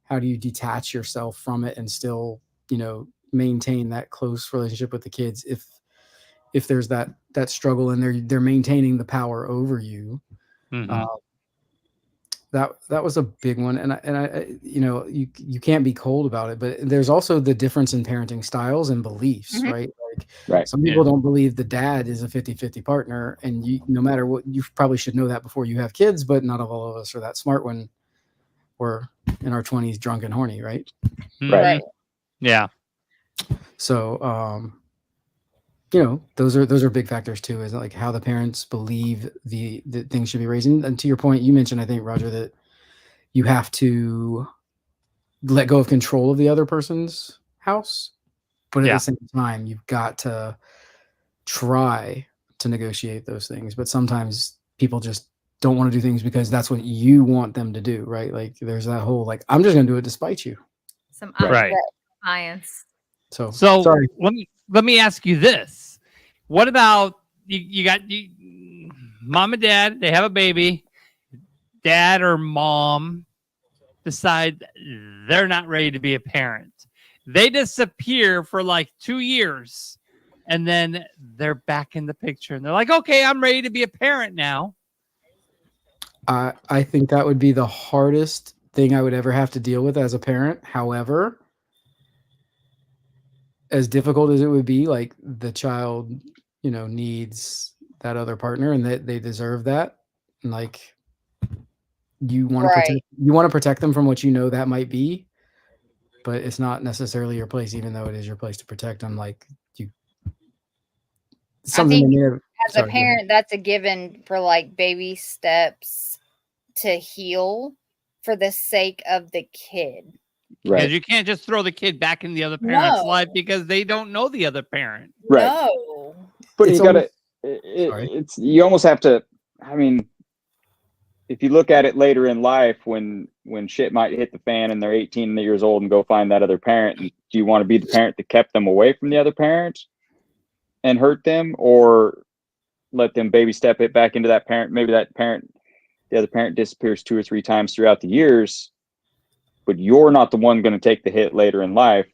how do you detach yourself from it and still maintain that close relationship with the kids if there's that struggle and they're maintaining the power over you. That was a big one, and I you can't be cold about it, but there's also the difference in parenting styles and beliefs, right? Like some people don't believe the dad is a 50-50 partner, and no matter what, you probably should know that before you have kids, but not all of us are that smart when we're in our 20s drunk and horny, right? Right. Yeah. So those are big factors too, is like how the parents believe the things should be raised. And to your point, you mentioned, I think, Roger, that you have to let go of control of the other person's house, but at the same time, you've got to try to negotiate those things. But sometimes people just don't want to do things because that's what you want them to do, right? Like there's that whole like, I'm just going to do it despite you. Some defiance. So sorry. sorry. Let me ask you this: what about you got mom and dad? They have a baby. Dad or mom decide they're not ready to be a parent. They disappear for like 2 years, and then they're back in the picture, and they're like, "Okay, I'm ready to be a parent now." I think that would be the hardest thing I would ever have to deal with as a parent. However, as difficult as it would be, like the child, needs that other partner and that they deserve that. And like you want to protect them from what that might be, but it's not necessarily your place, even though it is your place to protect them. Like something I think as a parent, that's a given for like baby steps to heal for the sake of the kid. Right. Because you can't just throw the kid back in the other parent's life because they don't know the other parent. Right. No. But you almost have to, I mean, if you look at it later in life when shit might hit the fan and they're 18 years old and go find that other parent, do you want to be the parent that kept them away from the other parent and hurt them, or let them baby step it back into that parent? Maybe the other parent disappears 2 or 3 times throughout the years, but you're not the one going to take the hit later in life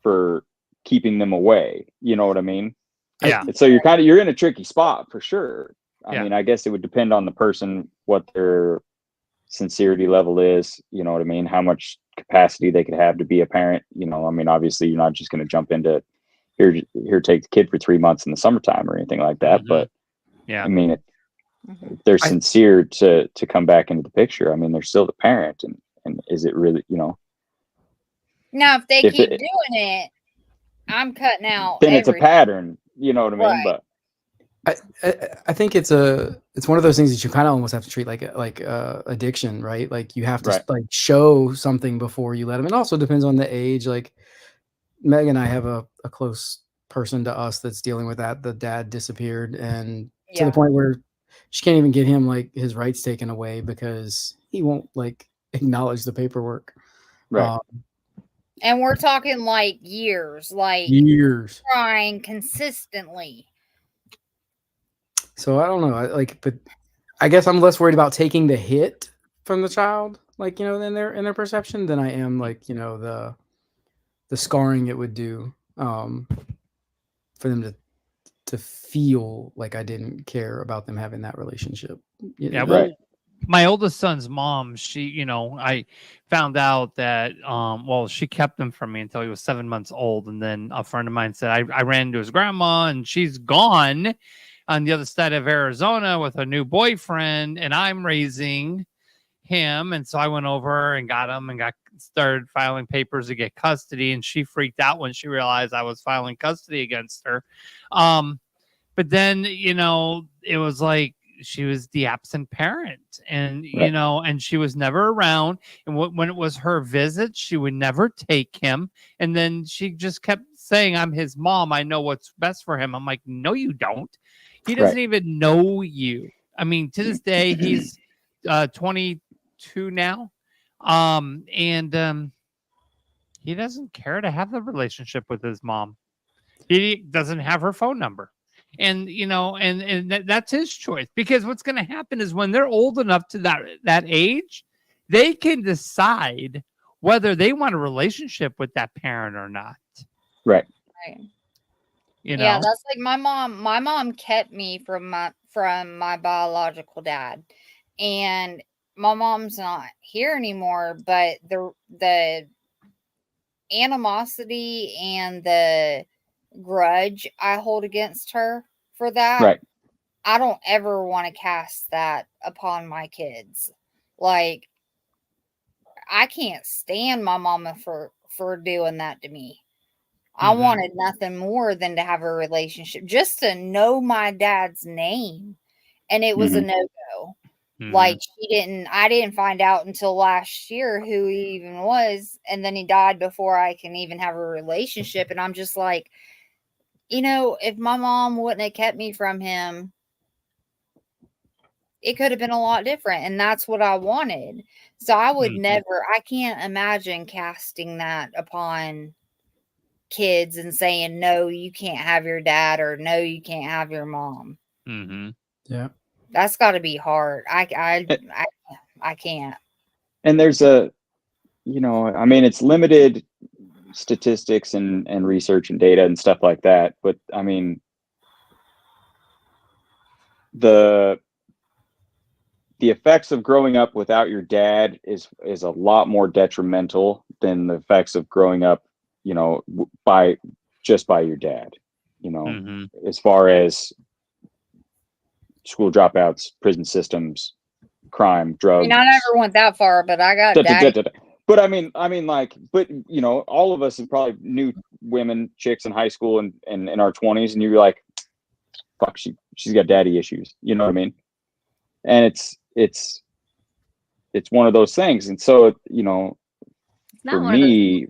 for keeping them away. You know what I mean? Yeah. So you're in a tricky spot for sure. I mean, I guess it would depend on the person, what their sincerity level is. You know what I mean? How much capacity they could have to be a parent. I mean, obviously you're not just going to jump into here, take the kid for 3 months in the summertime or anything like that. Mm-hmm. But I mean, if they're sincere to come back into the picture, I mean, they're still the parent. And is it really, Now, if they keep doing it, I'm cutting out. Then it's a pattern. You know what I mean? Right. But I think it's one of those things that you kind of almost have to treat like addiction, right? Like you have to like show something before you let them. It also depends on the age. Like Meg and I have a close person to us that's dealing with that. The dad disappeared, and to the point where she can't even get him like his rights taken away because he won't like acknowledge the paperwork. Right. And we're talking like years, trying consistently. So I don't know. But I guess I'm less worried about taking the hit from the child, like, in their perception, than I am like, the scarring it would do for them to feel like I didn't care about them having that relationship. Yeah, well, my oldest son's mom, she, I found out that, she kept him from me until he was 7 months old. And then a friend of mine said, I ran into his grandma and she's gone on the other side of Arizona with a new boyfriend, and I'm raising him. And so I went over and got him and started filing papers to get custody. And she freaked out when she realized I was filing custody against her. But then, it was like she was the absent parent, and, and she was never around. And when it was her visit, she would never take him. And then she just kept saying, I'm his mom. I know what's best for him. I'm like, no, you don't. He doesn't even know you. I mean, to this day, he's 22 now. And he doesn't care to have the relationship with his mom. He doesn't have her phone number. And, that's his choice, because what's going to happen is when they're old enough to that age, they can decide whether they want a relationship with that parent or not. Right. Yeah, that's like my mom. My mom kept me from my biological dad, and my mom's not here anymore. But the animosity and the grudge I hold against her for that, I don't ever want to cast that upon my kids. Like, I can't stand my mama for doing that to me. I wanted nothing more than to have a relationship, just to know my dad's name. And it was a no-go. Like, I didn't find out until last year who he even was. And then he died before I can even have a relationship. And I'm just like, if my mom wouldn't have kept me from him, it could have been a lot different. And that's what I wanted. So I would I can't imagine casting that upon kids and saying, no, you can't have your dad, or no, you can't have your mom. Mm-hmm. Yeah. That's got to be hard. I can't. And there's a, I mean, it's limited statistics and research and data and stuff like that. But I mean, the effects of growing up without your dad is a lot more detrimental than the effects of growing up, by your dad, Mm-hmm. as far as school dropouts, prison systems, crime, drugs. I never went that far, but I got daddy. But I mean, all of us have probably knew women, chicks in high school and in our 20s, and you're like, fuck, she's got daddy issues. You know what I mean? And it's one of those things. And so, for me,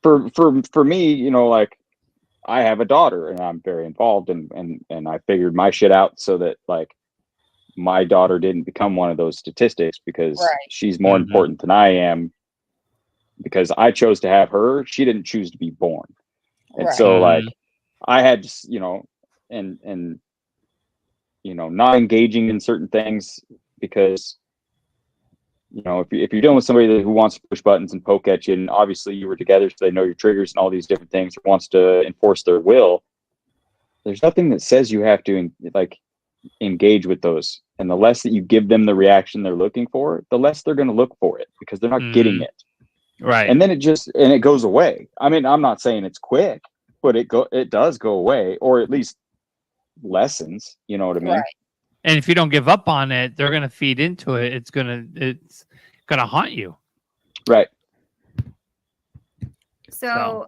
for me, like, I have a daughter and I'm very involved and I figured my shit out so that, like, my daughter didn't become one of those statistics because she's more important than I am, because I chose to have her. She didn't choose to be born. And so, like, I had to, and not engaging in certain things because, if you're dealing with somebody who wants to push buttons and poke at you, and obviously you were together, so they know your triggers and all these different things, or wants to enforce their will, there's nothing that says you have to, like, engage with those. And the less that you give them the reaction they're looking for, the less they're going to look for it, because they're not getting it. Right. And then it goes away. I mean, I'm not saying it's quick, but it does go away, or at least lessens, you know what I mean? Right. And if you don't give up on it, they're going to feed into it. It's going to haunt you. Right. So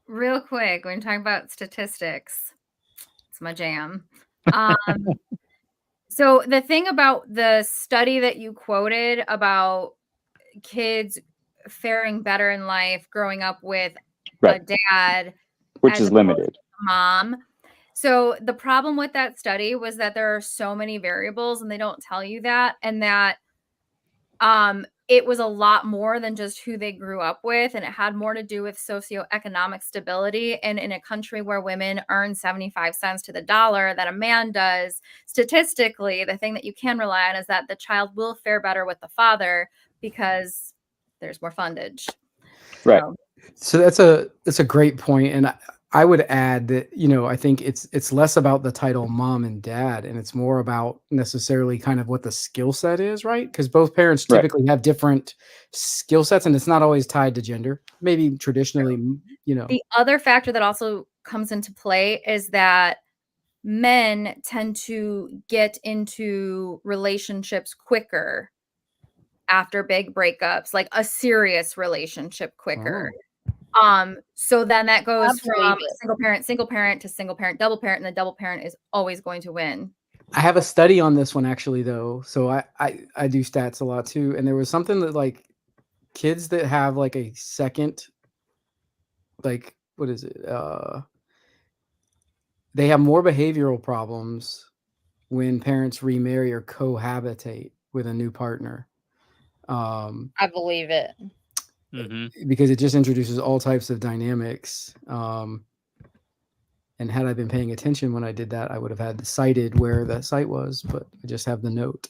real quick, when you're talking about statistics, it's my jam. So the thing about the study that you quoted about kids faring better in life growing up with a dad, which as is opposed limited. to mom. So the problem with that study was that there are so many variables and they don't tell you that, and that it was a lot more than just who they grew up with, and it had more to do with socioeconomic stability. And in a country where women earn 75 cents to the dollar that a man does, statistically, the thing that you can rely on is that the child will fare better with the father because there's more fundage. Right. So that's a great point, and I would add that, I think it's less about the title mom and dad, and it's more about necessarily kind of what the skill set is, right? Because both parents typically have different skill sets, and it's not always tied to gender. Maybe traditionally, The other factor that also comes into play is that men tend to get into relationships quicker after big breakups, like a serious relationship quicker. So then that goes from single parent to single parent, double parent, and the double parent is always going to win. I have a study on this one actually, though. So I do stats a lot too, and there was something that, like, kids that have like a second, like, what is it? They have more behavioral problems when parents remarry or cohabitate with a new partner. I believe it. Because it just introduces all types of dynamics. And had I been paying attention when I did that, I would have had cited where that site was, but I just have the note.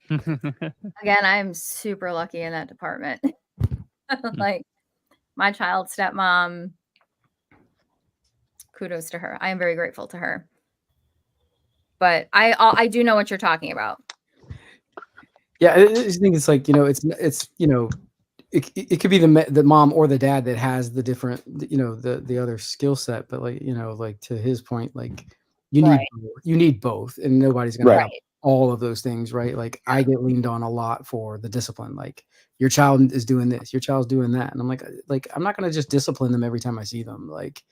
Again, I'm super lucky in that department. Like, my child's stepmom, kudos to her. I am very grateful to her. But I do know what you're talking about. Yeah, I think it's like, it could be the mom or the dad that has the different, the other skill set, but, like, like, to his point, like, you need both, and nobody's going to have all of those things, right? Like, I get leaned on a lot for the discipline. Like, your child is doing this, your child's doing that, and I'm like, I'm not going to just discipline them every time I see them. Like,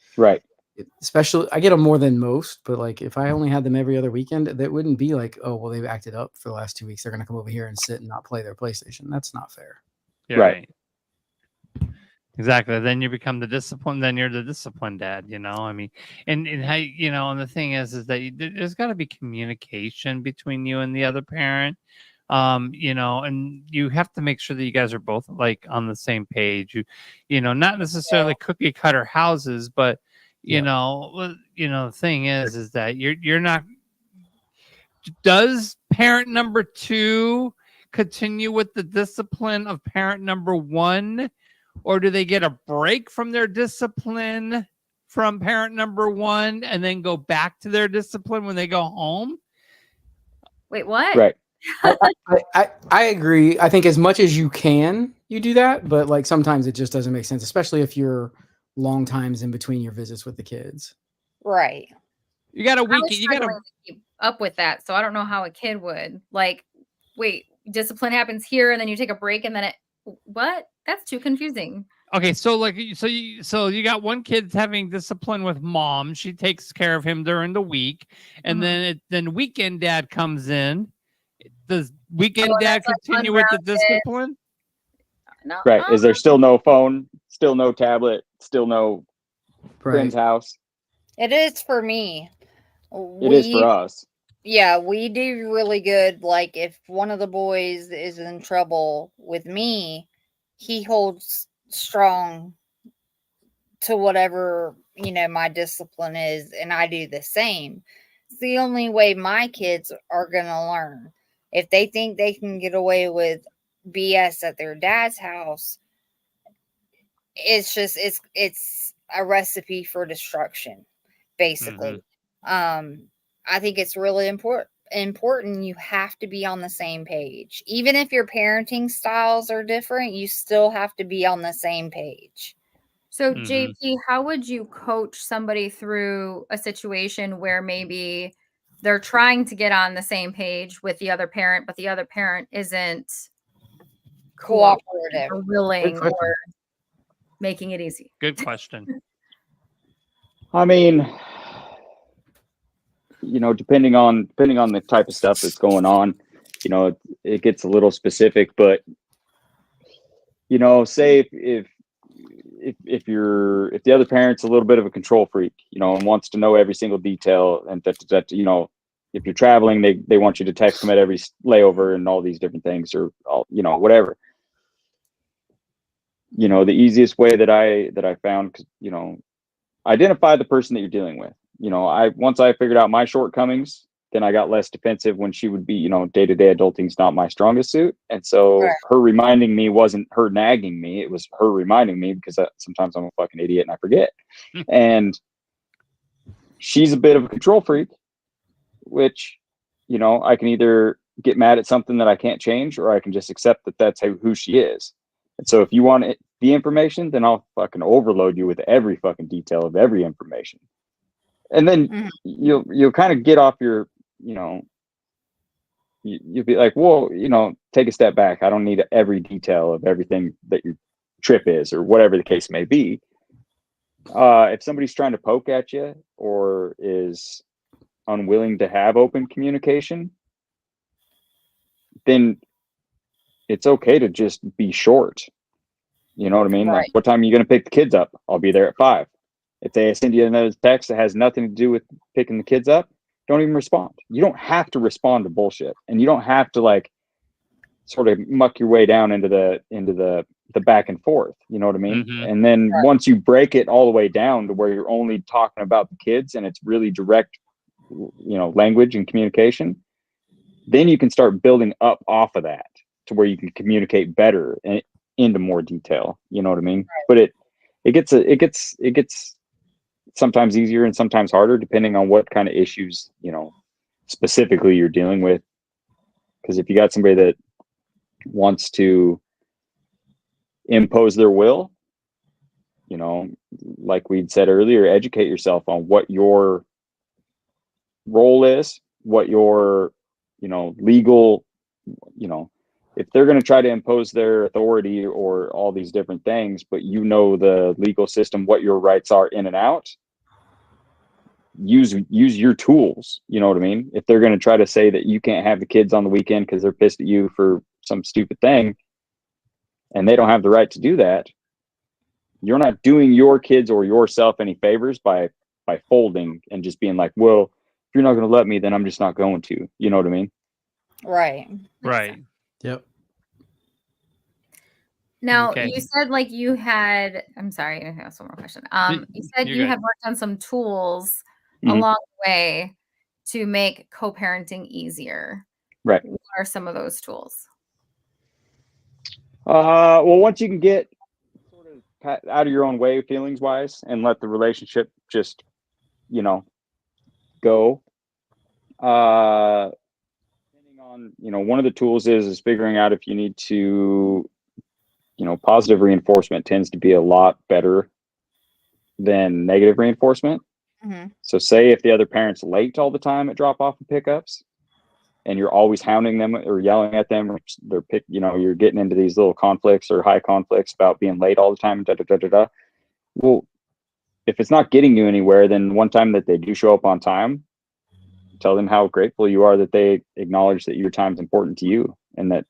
especially, I get them more than most, but, like, if I only had them every other weekend, that wouldn't be like, oh, well, they've acted up for the last 2 weeks, they're going to come over here and sit and not play their PlayStation. That's not fair. Yeah, right. Exactly. Then you become the discipline. Then you're the disciplined dad. I mean, and how, and the thing is that there's got to be communication between you and the other parent. You know, and you have to make sure that you guys are both like on the same page. You know, not necessarily cookie cutter houses, but you know, the thing is that you're not. Does parent number 2 continue with the discipline of parent number 1, or do they get a break from their discipline from parent number 1 and then go back to their discipline when they go home? Wait, what? Right. I agree. I think as much as you can, you do that, but like sometimes it just doesn't make sense, especially if you're long times in between your visits with the kids. Right. You got a I was week. You got struggling to keep up with that, so I don't know how a kid would. Like, wait, discipline happens here, and then you take a break, and then it. What? That's too confusing. Okay, so like, so you got one kid having discipline with mom. She takes care of him during the week, and then weekend dad comes in. Does weekend dad continue with the discipline? No. Right. Is there still no phone? Still no tablet? Still no friend's house? It is for me. It is for us. Yeah, we do really good. Like if one of the boys is in trouble with me, he holds strong to whatever, my discipline is, and I do the same. It's the only way my kids are going to learn. If they think they can get away with BS at their dad's house, it's just it's a recipe for destruction, basically. I think it's really important. You have to be on the same page. Even if your parenting styles are different, you still have to be on the same page. So JP, how would you coach somebody through a situation where maybe they're trying to get on the same page with the other parent, but the other parent isn't cooperative or willing or making it easy? Good question. I mean, depending on the type of stuff that's going on, it gets a little specific, but say if the other parent's a little bit of a control freak, and wants to know every single detail, and that if you're traveling, they want you to text them at every layover and all these different things, or all, whatever. The easiest way that I found, identify the person that you're dealing with. Once I figured out my shortcomings, then I got less defensive when she would be, day-to-day adulting's not my strongest suit. And so her reminding me wasn't her nagging me. It was her reminding me, because sometimes I'm a fucking idiot and I forget. And she's a bit of a control freak, which, I can either get mad at something that I can't change, or I can just accept that that's who she is. And so if you want the information, then I'll fucking overload you with every fucking detail of every information. And then you'll kind of get off your, you'll be like, well, take a step back. I don't need every detail of everything that your trip is, or whatever the case may be. If somebody's trying to poke at you or is unwilling to have open communication, then it's okay to just be short. You know what I mean? Right. Like, what time are you going to pick the kids up? I'll be there at 5. If they send you another text that has nothing to do with picking the kids up, don't even respond. You don't have to respond to bullshit, and you don't have to like sort of muck your way down into the back and forth. You know what I mean? And then once you break it all the way down to where you're only talking about the kids and it's really direct, language and communication, then you can start building up off of that to where you can communicate better and into more detail. You know what I mean? But it gets sometimes easier and sometimes harder depending on what kind of issues, specifically you're dealing with. Because if you got somebody that wants to impose their will, like we'd said earlier, educate yourself on what your role is, what your, legal, if they're going to try to impose their authority or all these different things, but the legal system, what your rights are in and out, use your tools. You know what I mean? If they're going to try to say that you can't have the kids on the weekend because they're pissed at you for some stupid thing, and they don't have the right to do that, you're not doing your kids or yourself any favors by folding and just being like, well, if you're not going to let me, then I'm just not going to. You know what I mean? Right. Right. Yep. Now Okay. you said like you had. I'm sorry, I have one more question. You said You're you good. had worked on some tools Mhm. along the way to make co-parenting easier. Right. What are some of those tools? Well, once you can get sort of out of your own way feelings wise and let the relationship just, go. Depending on, one of the tools is figuring out if you need to, positive reinforcement tends to be a lot better than negative reinforcement. Mm-hmm. So say if the other parent's late all the time at drop off and pickups, and you're always hounding them or yelling at them, or you're getting into these little conflicts or high conflicts about being late all the time. Da, da, da, da, da. Well, if it's not getting you anywhere, then one time that they do show up on time, tell them how grateful you are that they acknowledge that your time's important to you and that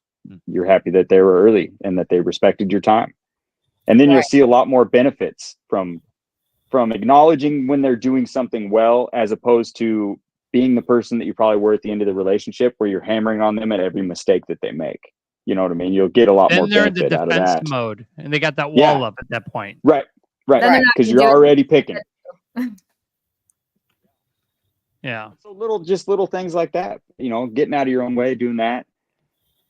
you're happy that they were early and that they respected your time. And then you'll see a lot more benefits from acknowledging when they're doing something well, as opposed to being the person that you probably were at the end of the relationship where you're hammering on them at every mistake that they make. You know what I mean? You'll get a lot more Then they're in the benefit out of defense that. mode, and they got that wall up at that point. Right. Then they're not Because gonna you're do it. already picking. Yeah. So little things like that, getting out of your own way, doing that,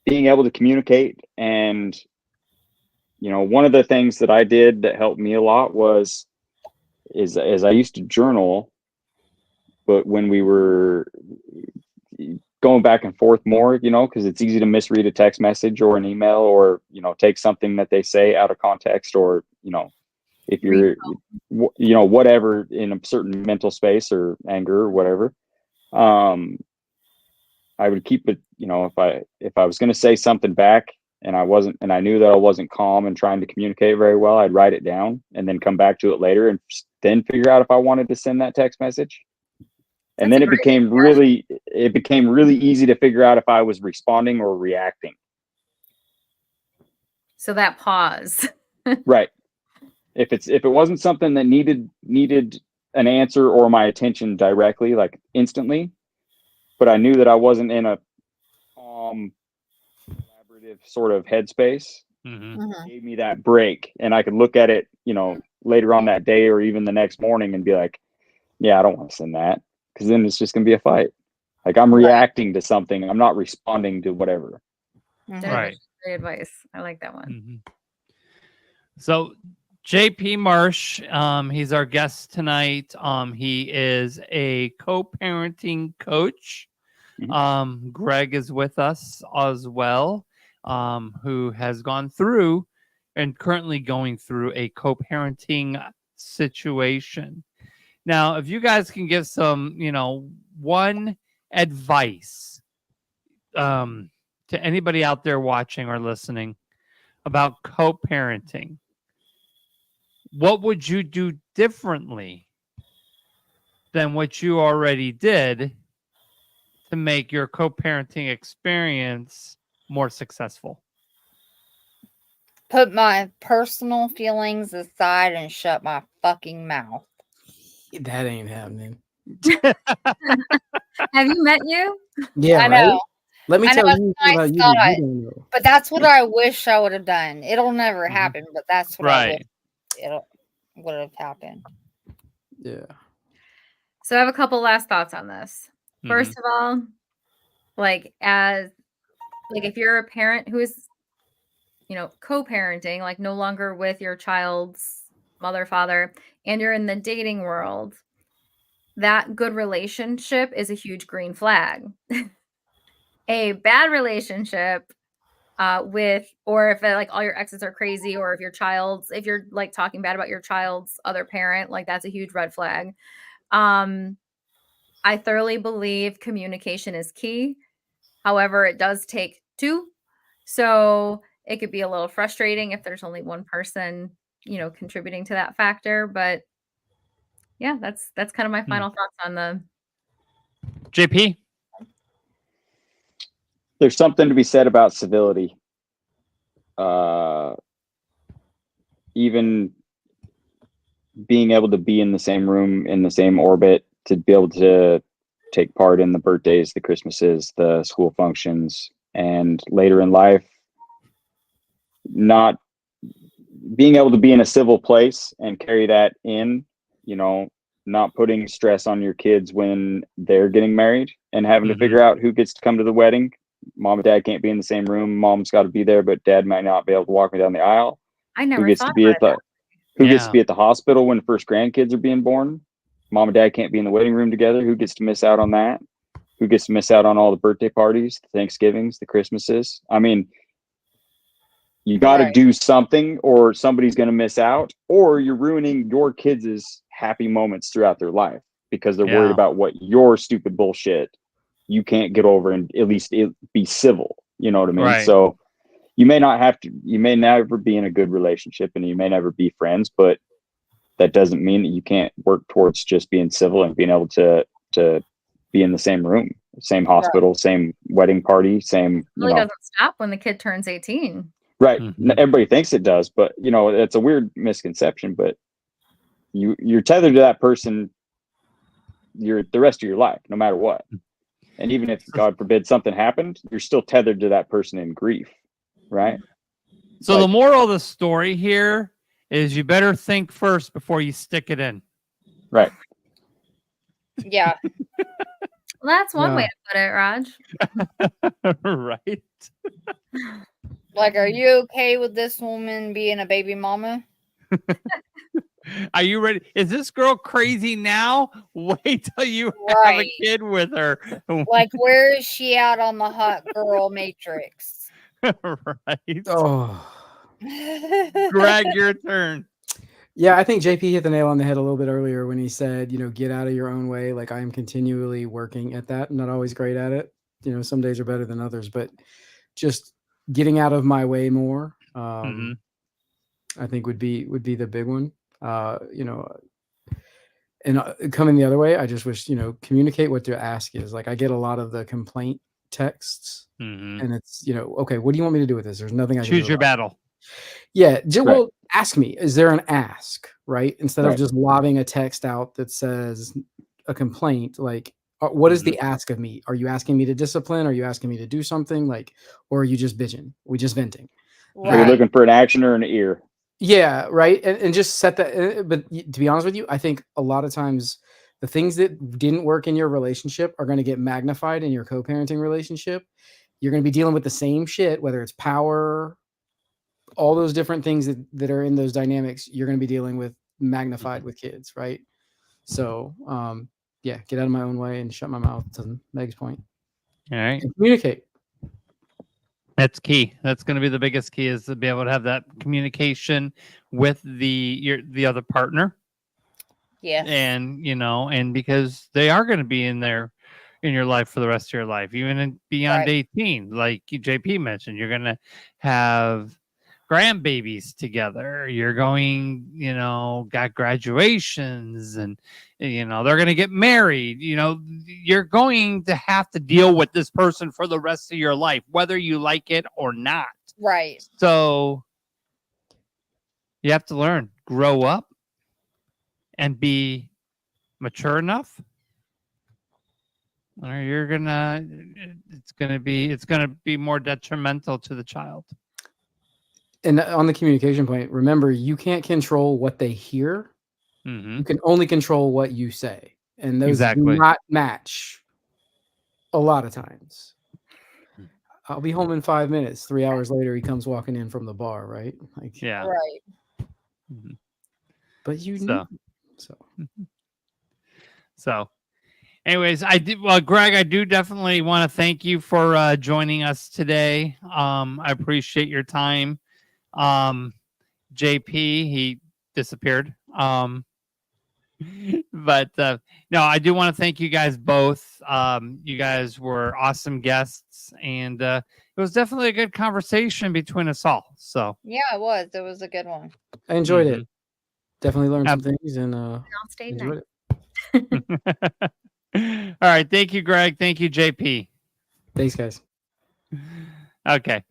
being able to communicate. And, one of the things that I did that helped me a lot is I used to journal, but when we were going back and forth more, because it's easy to misread a text message or an email, or, take something that they say out of context, or, if you're, whatever, in a certain mental space or anger or whatever. I would keep it, if I was going to say something back and I knew that I wasn't calm and trying to communicate very well, I'd write it down and then come back to it later and then figure out if I wanted to send that text message. And then it became really easy to figure out if I was responding or reacting. So that pause. Right. If it wasn't something that needed an answer or my attention directly, like instantly, but I knew that I wasn't in a calm, collaborative sort of headspace, Mm-hmm. gave me that break, and I could look at it, later on that day or even the next morning and be like, yeah, I don't want to send that, because then it's just going to be a fight. Like, I'm reacting to something. I'm not responding to whatever. Right. Great advice. I like that one. Mm-hmm. So JP Marsh, he's our guest tonight. He is a co-parenting coach. Greg is with us as well, who has gone through and currently going through a co-parenting situation. Now, if you guys can give some, one advice to anybody out there watching or listening about co-parenting, what would you do differently than what you already did to make your co-parenting experience more successful? Put my personal feelings aside and shut my fucking mouth. That ain't happening. Have you met you? Yeah, I know. right? Let me I know tell it's you nice about you thought, that you don't know. but that's what I wish I would have done. It'll never happen, but that's what I wish it would have happened. Yeah. So I have a couple last thoughts on this. First of all, if you're a parent who is, co-parenting, like no longer with your child's mother, father, and you're in the dating world, that good relationship is a huge green flag. A bad relationship or if all your exes are crazy, or if you're like talking bad about your child's other parent, like that's a huge red flag. I thoroughly believe communication is key. However, it does take two. So it could be a little frustrating if there's only one person, contributing to that factor. But yeah, that's kind of my final thoughts on the JP. There's something to be said about civility. Even being able to be in the same room, in the same orbit, to be able to take part in the birthdays, the Christmases, the school functions, and later in life, not being able to be in a civil place and carry that in, you know, not putting stress on your kids when they're getting married and having to figure out who gets to come to the wedding. Mom and dad can't be in the same room. Mom's got to be there, but dad might not be able to walk me down the aisle. I never Who gets thought to be about at the it. Who gets to be at the hospital when the first grandkids are being born? Mom and dad can't be in the waiting room together. Who gets to miss out on that? Who gets to miss out on all the birthday parties, the Thanksgivings, the Christmases? I mean, you got to do something, or somebody's going to miss out, or you're ruining your kids' happy moments throughout their life because they're worried about what your stupid bullshit you can't get over and at least be civil. You know what I mean? Right. So you may never be in a good relationship and you may never be friends, but that doesn't mean that you can't work towards just being civil and being able to be in the same room, same hospital, same wedding party, same, It really doesn't stop when the kid turns 18. Right. Everybody thinks it does, but you know, it's a weird misconception, but you're tethered to that person the rest of your life, no matter what. And even if, God forbid, something happened, you're still tethered to that person in grief. Right. So the moral of the story here is you better think first before you stick it in. Right. Yeah. Well, that's one way to put it, Raj. Right. Like, are you okay with this woman being a baby mama? Are you ready? Is this girl crazy now? Wait till you have a kid with her. Like, where is she at on the hot girl matrix? Right. Oh, Greg, your turn. Yeah, I think JP hit the nail on the head a little bit earlier when he said, you know, get out of your own way. Like, I am continually working at that. I'm not always great at it. You know, some days are better than others, but just getting out of my way more, I think would be the big one. You know, and coming the other way, I just wish, you know, communicate what the ask is. Like, I get a lot of the complaint texts, and it's, you know, okay, what do you want me to do with this? There's nothing I can do. Choose your battle. Yeah, well, ask me. Is there an ask, right? Instead of just lobbing a text out that says a complaint, like, what is the ask of me? Are you asking me to discipline? Are you asking me to do something? Like, or are you just bitching? We just venting? Are you looking for an action or an ear? Yeah, right. And just set that. But to be honest with you, I think a lot of times the things that didn't work in your relationship are going to get magnified in your co-parenting relationship. You're going to be dealing with the same shit, whether it's power, all those different things that are in those dynamics, you're going to be dealing with magnified with kids, right? So, yeah, get out of my own way and shut my mouth, to Meg's point. All right. And communicate. That's key. That's going to be the biggest key, is to be able to have that communication with the other partner. Yeah. And, you know, and because they are going to be in your life for the rest of your life, even beyond 18, like JP mentioned, you're going to have grandbabies together. You're going, you know, got graduations, and, you know, they're going to get married. You know, you're going to have to deal with this person for the rest of your life, whether you like it or not. Right. So you have to learn, grow up, and be mature enough, or it's gonna be more detrimental to the child. And on the communication point, remember, you can't control what they hear. You can only control what you say. And those do not match a lot of times. I'll be home in 5 minutes. 3 hours later, he comes walking in from the bar, right? Like, yeah. Right. But you So anyways, Greg, I do definitely want to thank you for joining us today. I appreciate your time. JP, he disappeared. But no, I do want to thank you guys both. You guys were awesome guests, and it was definitely a good conversation between us all. So yeah, it was a good one. I enjoyed it. Definitely learned some things, and enjoyed it. All right, thank you, Greg. Thank you, JP. Thanks, guys. Okay,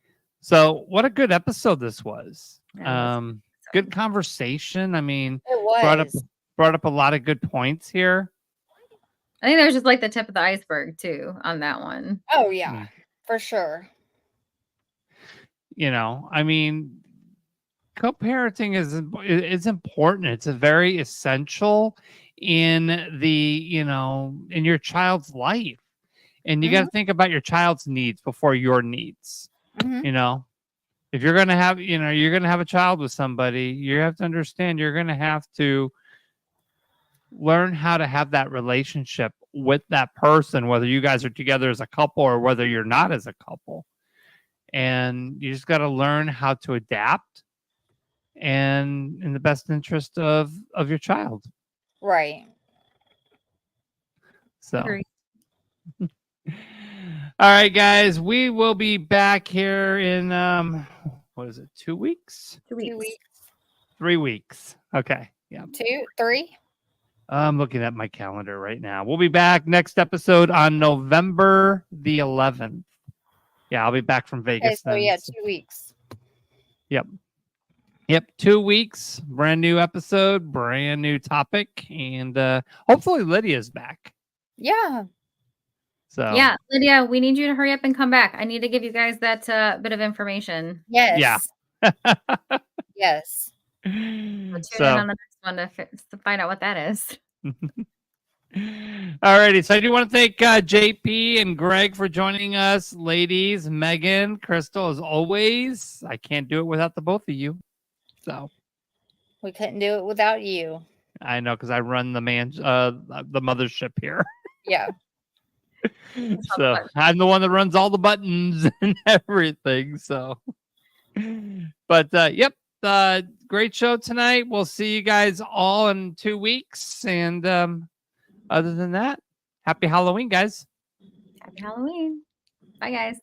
so what a good episode this was. Good conversation. I mean, it was. brought up a lot of good points here. I think that was just like the tip of the iceberg too on that one. Oh yeah, for sure. You know, I mean, co-parenting is important. It's a very essential in the, you know, in your child's life. And you got to think about your child's needs before your needs. You know, if you're going to have, you know, you're going to have a child with somebody, you have to understand you're going to have to learn how to have that relationship with that person, whether you guys are together as a couple or whether you're not as a couple. And you just got to learn how to adapt and in the best interest of your child. Right. So all right, guys, we will be back here in what is it, 2 weeks? 2 weeks. 2 weeks. 3 weeks. Okay. Yeah. 2, 3. I'm looking at my calendar right now. We'll be back next episode on November the 11th. Yeah, I'll be back from Vegas. Okay, so then. yeah, 2 weeks. Yep. 2 weeks, brand new episode, brand new topic, and hopefully Lydia's back. Yeah. So yeah, Lydia, we need you to hurry up and come back. I need to give you guys that bit of information. Yes. Yeah. Yes. So tune in on the next one to find out what that is. Alrighty, so I do want to thank JP and Greg for joining us, ladies. Megan, Crystal, as always. I can't do it without the both of you. So we couldn't do it without you. I know, because I run the mothership here. Yeah. So I'm the one that runs all the buttons and everything. So, but yep, great show tonight. We'll see you guys all in 2 weeks. And other than that, happy Halloween, guys. Happy Halloween. Bye, guys.